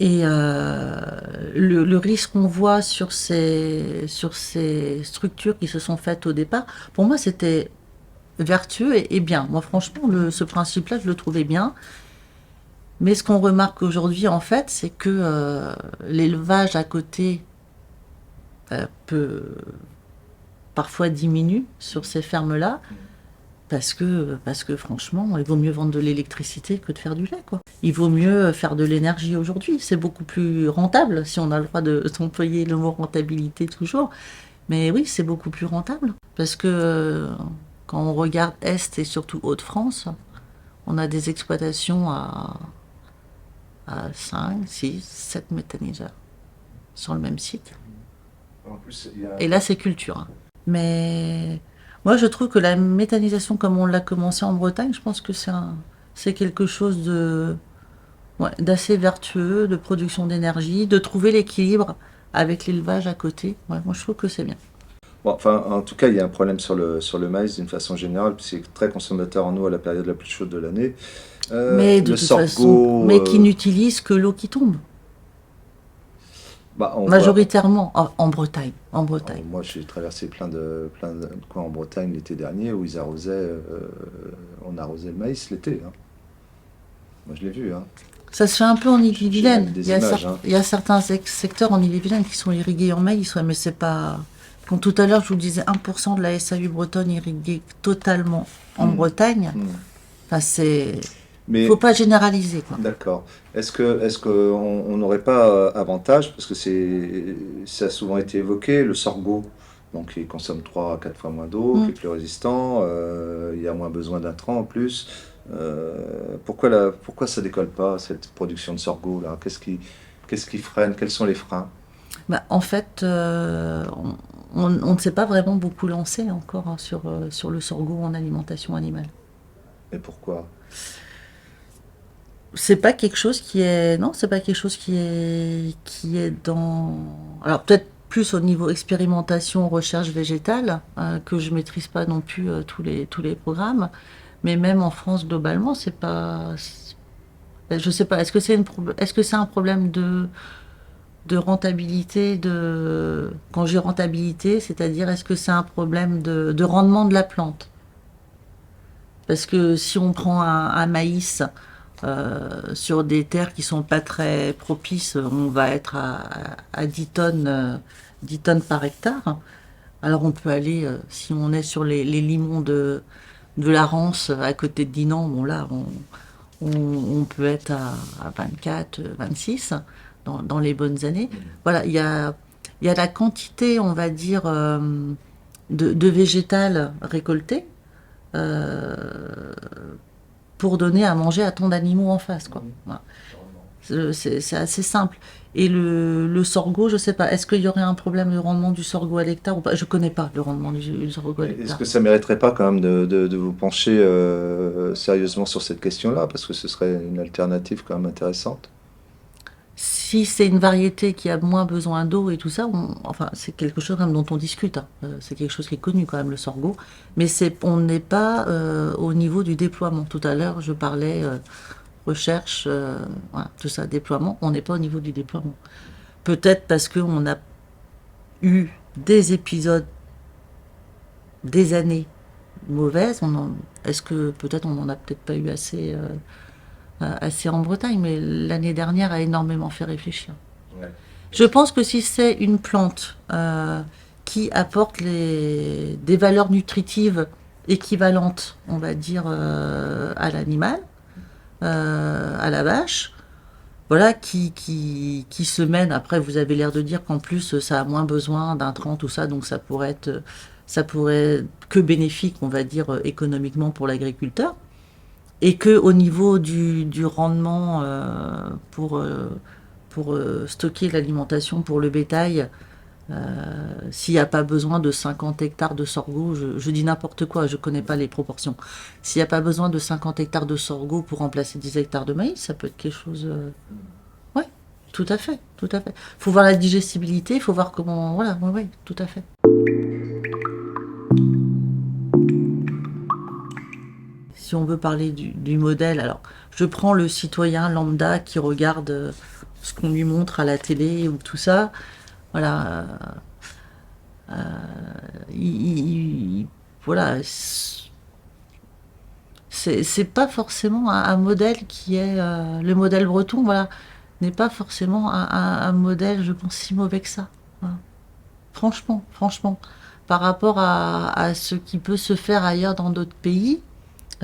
Et le risque qu'on voit sur ces structures qui se sont faites au départ, pour moi, c'était vertueux et bien. Moi, franchement, ce principe-là, je le trouvais bien. Mais ce qu'on remarque aujourd'hui, en fait, c'est que l'élevage à côté peut parfois diminuer sur ces fermes-là, parce que franchement, il vaut mieux vendre de l'électricité que de faire du lait, quoi. Il vaut mieux faire de l'énergie aujourd'hui. C'est beaucoup plus rentable, si on a le droit d'employer le mot rentabilité toujours. Mais oui, c'est beaucoup plus rentable. Parce que quand on regarde Est et surtout Hauts-de-France, on a des exploitations à 5, 6, 7 méthaniseurs sur le même site. En plus, Et là, c'est culture, hein. Mais moi, je trouve que la méthanisation, comme on l'a commencé en Bretagne, je pense que c'est quelque chose d'assez vertueux, de production d'énergie, de trouver l'équilibre avec l'élevage à côté. Ouais, moi, je trouve que c'est bien. Bon, enfin, en tout cas, il y a un problème sur le maïs d'une façon générale, puis c'est très consommateur en eau à la période la plus chaude de l'année. Mais de Le toute façon, sorgho, mais qui n'utilise que l'eau qui tombe, on voit. majoritairement en Bretagne. En Bretagne. Moi, j'ai traversé plein de coins en Bretagne l'été dernier où ils arrosaient, on arrosait le maïs l'été, hein. Moi, je l'ai vu, hein. Ça se fait un peu en Ille-et-Vilaine. J'ai des Il y a images, hein. il y a certains secteurs en Ille-et-Vilaine qui sont irrigués en maïs, ouais, mais c'est pas. Quand tout à l'heure je vous disais 1% de la SAU bretonne irriguée totalement en Bretagne, Hmm. enfin c'est. Mais Faut pas généraliser, quoi. d'accord. Est-ce que on n'aurait pas avantage, parce que ça a souvent été évoqué, le sorgho, donc il consomme 3 à 4 fois moins d'eau, qui est plus résistant, il y a moins besoin d'intrants en plus. Pourquoi ça décolle pas, cette production de sorgho là? Qu'est-ce qui freine? Quels sont les freins? Bah, en fait, on ne s'est pas vraiment beaucoup lancé encore, hein, sur le sorgho en alimentation animale. Et pourquoi? C'est pas quelque chose qui est. Non, c'est pas quelque chose qui est dans. Alors peut-être plus au niveau expérimentation, recherche végétale, que je maîtrise pas non plus tous les programmes. Mais même en France, globalement, c'est pas. Je sais pas. Est-ce que c'est un problème de rentabilité quand j'ai rentabilité, c'est-à-dire est-ce que c'est un problème de rendement de la plante? Parce que si on prend un maïs sur des terres qui sont pas très propices, on va être à 10 tonnes, 10 tonnes par hectare. Alors on peut aller, si on est sur les limons de la Rance, à côté de Dinan, bon là, on peut être à 24, 26 dans les bonnes années. Voilà, il y a la quantité, on va dire, de végétal récolté euh, pour donner à manger à tant d'animaux en face, quoi. Voilà. C'est assez simple. Et le sorgho, je sais pas, est-ce qu'il y aurait un problème de rendement du sorgho à l'hectare ou pas? Je connais pas le rendement du sorgho à Est-ce l'hectare. que ça mériterait pas quand même de vous pencher sérieusement sur cette question-là, parce que ce serait une alternative quand même intéressante? Si c'est une variété qui a moins besoin d'eau et tout ça, enfin, c'est quelque chose quand même dont on discute, hein. C'est quelque chose qui est connu quand même, le sorgho. Mais on n'est pas au niveau du déploiement. Tout à l'heure, je parlais recherche, voilà, tout ça, déploiement. On n'est pas au niveau du déploiement. Peut-être parce qu'on a eu des épisodes, des années mauvaises. Est-ce que peut-être on n'en a peut-être pas eu assez en Bretagne, mais l'année dernière a énormément fait réfléchir. Ouais. Je pense que si c'est une plante qui apporte des valeurs nutritives équivalentes, on va dire, à l'animal, à la vache, voilà, qui se mène. Après, vous avez l'air de dire qu'en plus, ça a moins besoin d'intrants, tout ça, donc ça pourrait être que bénéfique, on va dire, économiquement pour l'agriculteur. Et que au niveau du rendement pour stocker l'alimentation pour le bétail, s'il n'y a pas besoin de 50 hectares de sorgho, je dis n'importe quoi, je ne connais pas les proportions. S'il n'y a pas besoin de 50 hectares de sorgho pour remplacer 10 hectares de maïs, ça peut être quelque chose. Ouais, tout à fait, tout à fait. Il faut voir la digestibilité, il faut voir comment. Voilà, ouais, ouais, tout à fait. Si on veut parler du modèle, alors je prends le citoyen lambda qui regarde ce qu'on lui montre à la télé ou tout ça. Voilà. Voilà. C'est pas forcément un modèle qui est. Le modèle breton, voilà, n'est pas forcément un modèle, je pense, si mauvais que ça. Voilà. Franchement, franchement. Par rapport à ce qui peut se faire ailleurs dans d'autres pays,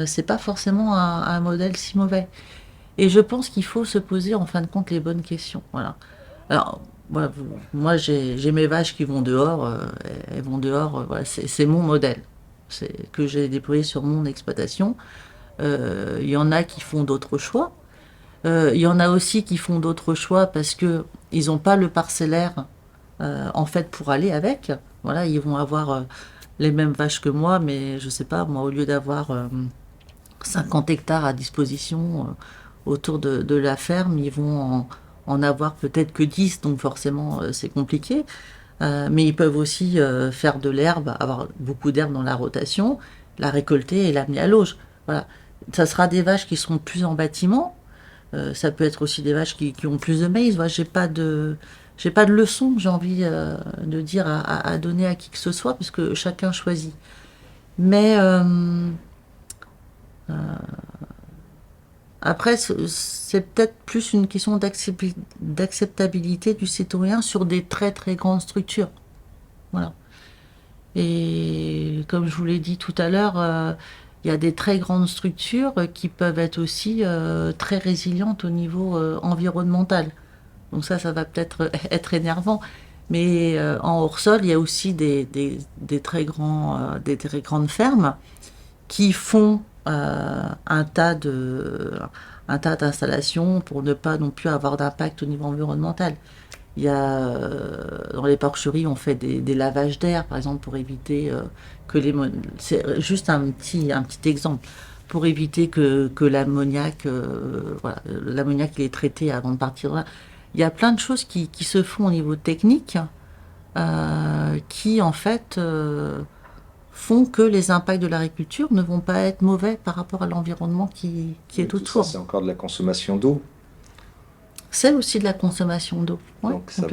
c'est pas forcément un modèle si mauvais. Et je pense qu'il faut se poser en fin de compte les bonnes questions. Voilà. Alors, voilà, moi j'ai mes vaches qui vont dehors, elles vont dehors, voilà, c'est mon modèle. C'est que j'ai déployé sur mon exploitation. Il y en a qui font d'autres choix. Il y en a aussi qui font d'autres choix parce que ils n'ont pas le parcellaire en fait pour aller avec. Voilà, ils vont avoir les mêmes vaches que moi, mais je sais pas, moi au lieu d'avoir 50 hectares à disposition autour de la ferme, ils vont en avoir peut-être que 10, donc forcément c'est compliqué. Mais ils peuvent aussi faire de l'herbe, avoir beaucoup d'herbe dans la rotation, la récolter et l'amener à l'auge. Voilà. Ça sera des vaches qui seront plus en bâtiment. Ça peut être aussi des vaches qui ont plus de maïs. Voilà, j'ai pas de leçon, j'ai envie de dire à donner à qui que ce soit, parce que chacun choisit. Mais après, c'est peut-être plus une question d'acceptabilité du citoyen sur des très très grandes structures. Voilà. Et comme je vous l'ai dit tout à l'heure, il y a des très grandes structures qui peuvent être aussi très résilientes au niveau environnemental. Donc ça va peut-être être énervant. Mais en hors-sol, il y a aussi des très grandes fermes qui font un tas d'installations pour ne pas non plus avoir d'impact au niveau environnemental. Il y a dans les porcheries, on fait des lavages d'air, par exemple, pour éviter que c'est juste un petit exemple pour éviter que l'ammoniac, voilà, l'ammoniac il est traité avant de partir là. Il y a plein de choses qui se font au niveau technique qui en fait font que les impacts de l'agriculture ne vont pas être mauvais par rapport à l'environnement qui est tout autour. ça, c'est encore de la consommation d'eau. C'est aussi de la consommation d'eau. Ouais, donc ça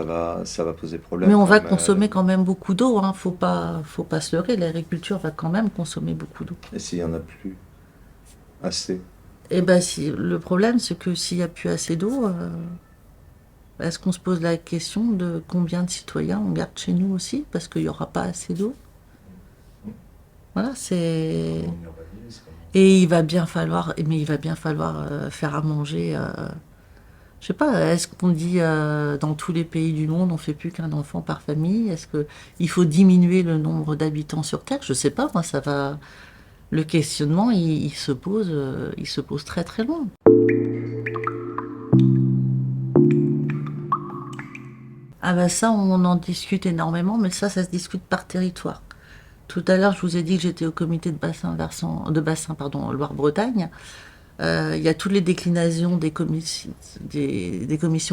va poser problème. Mais on va consommer quand même beaucoup d'eau, hein. Faut pas se leurrer, l'agriculture va quand même consommer beaucoup d'eau. Et s'il n'y en a plus assez? Eh ben, le problème, c'est que s'il n'y a plus assez d'eau, est-ce qu'on se pose la question de combien de citoyens on garde chez nous aussi, parce qu'il n'y aura pas assez d'eau? Voilà, c'est... Et il va bien falloir faire à manger. Je sais pas, est-ce qu'on dit dans tous les pays du monde, on fait plus qu'un enfant par famille? Est-ce qu'il faut diminuer le nombre d'habitants sur Terre? Je sais pas, moi ça va. Le questionnement, il se pose très très loin. Ah bah ça, on en discute énormément, mais ça se discute par territoire. Tout à l'heure, je vous ai dit que j'étais au comité de bassin Loire-Bretagne. Il y a toutes les déclinaisons des commissions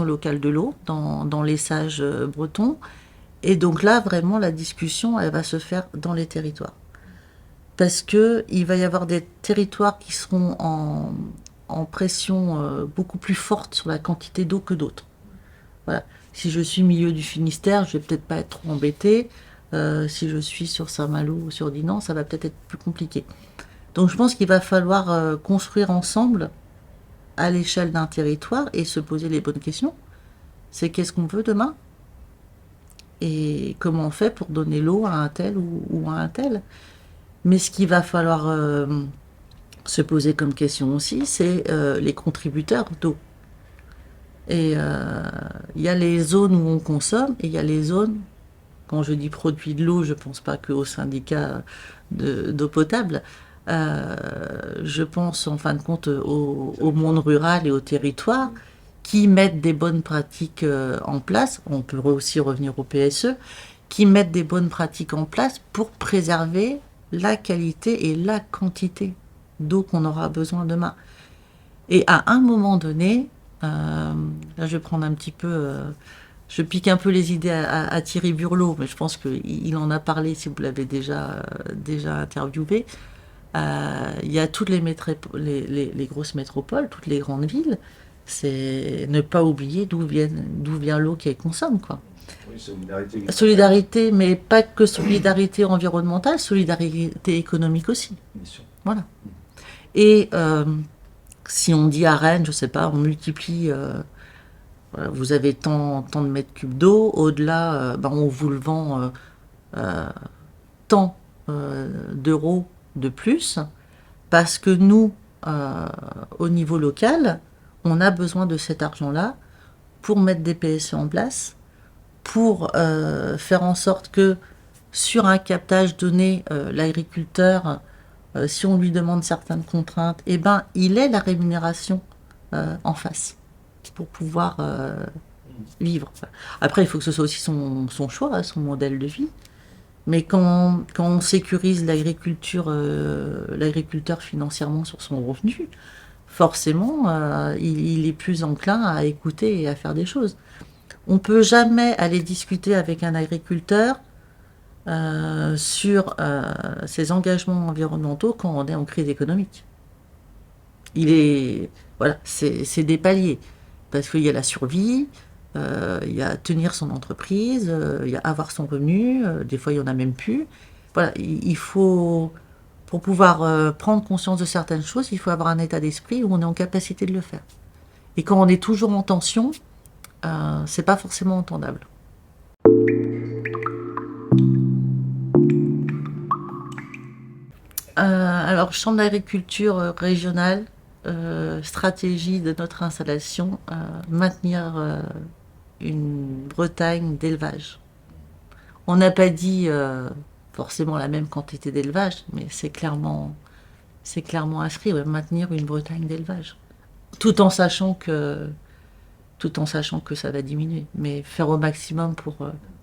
locales de l'eau dans les sages bretons. Et donc là, vraiment, la discussion, elle va se faire dans les territoires. Parce qu'il va y avoir des territoires qui seront en pression beaucoup plus forte sur la quantité d'eau que d'autres. Voilà. Si je suis milieu du Finistère, je vais peut-être pas être trop embêtée. Si je suis sur Saint-Malo ou sur Dinan, ça va peut-être être plus compliqué. Donc je pense qu'il va falloir construire ensemble à l'échelle d'un territoire et se poser les bonnes questions. C'est qu'est-ce qu'on veut demain? Et comment on fait pour donner l'eau à un tel ou à un tel? Mais ce qu'il va falloir se poser comme question aussi, c'est les contributeurs d'eau. Et il y a les zones où on consomme et il y a les zones, quand je dis produit de l'eau, je ne pense pas qu'au syndicat d'eau potable. Je pense en fin de compte au monde rural et au territoire qui mettent des bonnes pratiques en place. On peut aussi revenir au PSE, qui mettent des bonnes pratiques en place pour préserver la qualité et la quantité d'eau qu'on aura besoin demain. Et à un moment donné, là je vais prendre un petit peu, je pique un peu les idées à Thierry Burlot, mais je pense qu'il en a parlé si vous l'avez déjà interviewé. Il y a toutes les grosses métropoles, toutes les grandes villes. C'est ne pas oublier d'où vient l'eau qu'elles consomment, quoi. Oui, solidarité. Solidarité, mais pas que solidarité environnementale, solidarité économique aussi. Bien sûr. Voilà. Et si on dit à Rennes, je sais pas, on multiplie, voilà, vous avez tant de mètres cubes d'eau, au-delà, on vous le vend tant d'euros de plus, parce que nous, au niveau local, on a besoin de cet argent-là pour mettre des PSE en place, pour faire en sorte que sur un captage donné, l'agriculteur, si on lui demande certaines contraintes, eh ben, il ait la rémunération en face pour pouvoir vivre. Après, il faut que ce soit aussi son choix, hein, son modèle de vie. Mais quand on sécurise l'agriculteur financièrement sur son revenu, forcément, il est plus enclin à écouter et à faire des choses. On ne peut jamais aller discuter avec un agriculteur sur ses engagements environnementaux quand on est en crise économique. Voilà, c'est des paliers. Parce qu'il y a la survie, il y a tenir son entreprise, il y a avoir son revenu, des fois il n'y en a même plus. Voilà, il faut, pour pouvoir prendre conscience de certaines choses, il faut avoir un état d'esprit où on est en capacité de le faire. Et quand on est toujours en tension, c'est pas forcément entendable. Alors, champ d'agriculture régional, stratégie de notre installation, maintenir une Bretagne d'élevage. On n'a pas dit forcément la même quantité d'élevage, mais c'est clairement inscrit, ouais, maintenir une Bretagne d'élevage. Tout en sachant que ça va diminuer, mais faire au maximum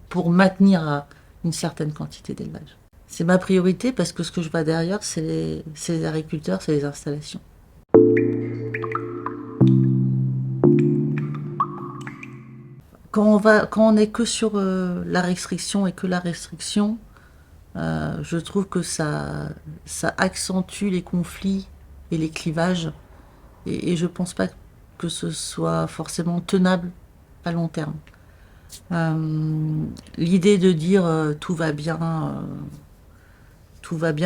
pour maintenir une certaine quantité d'élevage. C'est ma priorité parce que ce que je vois derrière, c'est les agriculteurs, c'est les installations. Quand on n'est que sur la restriction et que la restriction, je trouve que ça accentue les conflits et les clivages. Et je pense pas que ce soit forcément tenable à long terme. L'idée de dire tout va bien,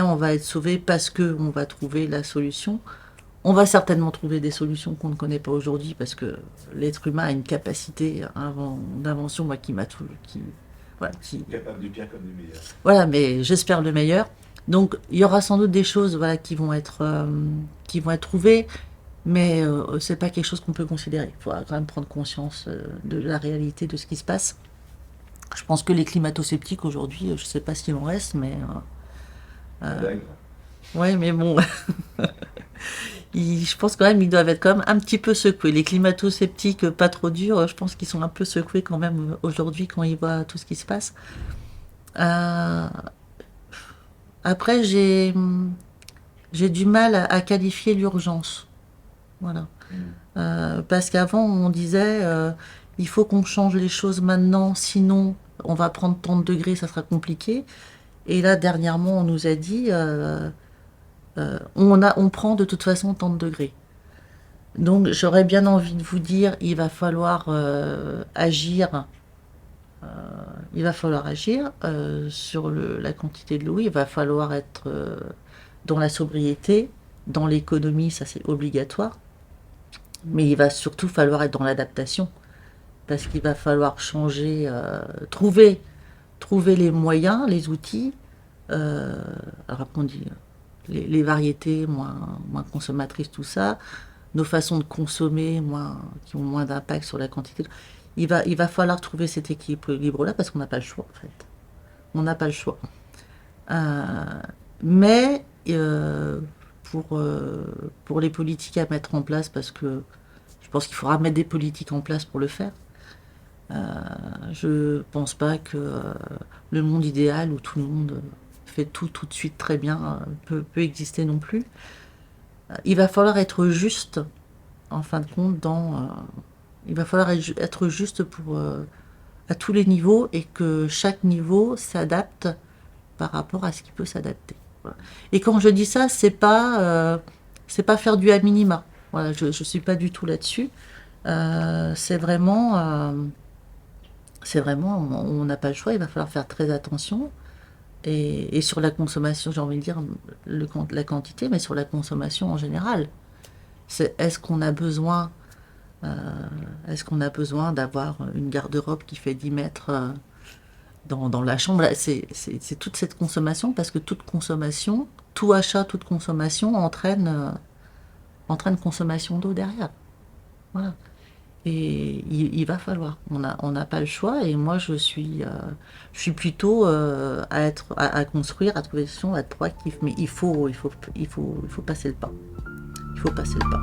on va être sauvé parce qu'on va trouver la solution. On va certainement trouver des solutions qu'on ne connaît pas aujourd'hui parce que l'être humain a une capacité d'invention, moi, Capable du pire comme du meilleur. Voilà, mais j'espère le meilleur. Donc, il y aura sans doute des choses, voilà, qui vont être trouvées, mais c'est pas quelque chose qu'on peut considérer. Il faut quand même prendre conscience de la réalité de ce qui se passe. Je pense que les climato-sceptiques aujourd'hui, je sais pas s'il en reste, mais ouais, mais bon. Je pense quand même qu'ils doivent être quand même un petit peu secoués. Les climato-sceptiques pas trop durs, je pense qu'ils sont un peu secoués quand même aujourd'hui quand ils voient tout ce qui se passe. Après, j'ai du mal à qualifier l'urgence. Voilà. Parce qu'avant, on disait il faut qu'on change les choses maintenant, sinon on va prendre tant de degrés, ça sera compliqué. Et là, dernièrement, on nous a dit on prend de toute façon tant de degrés. Donc j'aurais bien envie de vous dire il va falloir agir. Il va falloir agir sur la quantité de l'eau. Il va falloir être dans la sobriété, dans l'économie, ça c'est obligatoire. Mais il va surtout falloir être dans l'adaptation. Parce qu'il va falloir changer, trouver les moyens, les outils. Alors après on dit les variétés moins consommatrices, tout ça, nos façons de consommer qui ont moins d'impact sur la quantité. Il va falloir trouver cet équilibre-là parce qu'on n'a pas le choix en fait. On n'a pas le choix. Mais pour les politiques à mettre en place, parce que je pense qu'il faudra mettre des politiques en place pour le faire. Je pense pas que le monde idéal où tout le monde fait tout de suite très bien peut exister non plus. Il va falloir être juste, en fin de compte, il va falloir être juste à tous les niveaux, et que chaque niveau s'adapte par rapport à ce qui peut s'adapter. Voilà. Et quand je dis ça, c'est pas faire du à minima. Voilà, je suis pas du tout là-dessus. C'est vraiment, on n'a pas le choix. Il va falloir faire très attention. Et sur la consommation, j'ai envie de dire la quantité, mais sur la consommation en général. Est-ce qu'on a besoin d'avoir une garde-robe qui fait 10 mètres dans la chambre? C'est toute cette consommation, parce que toute consommation, tout achat, toute consommation entraîne consommation d'eau derrière. Voilà. Et il va falloir. On n'a pas le choix. Et moi, je suis plutôt à construire, à trouver des solutions, à être proactif. Mais il faut passer le pas. Il faut passer le pas.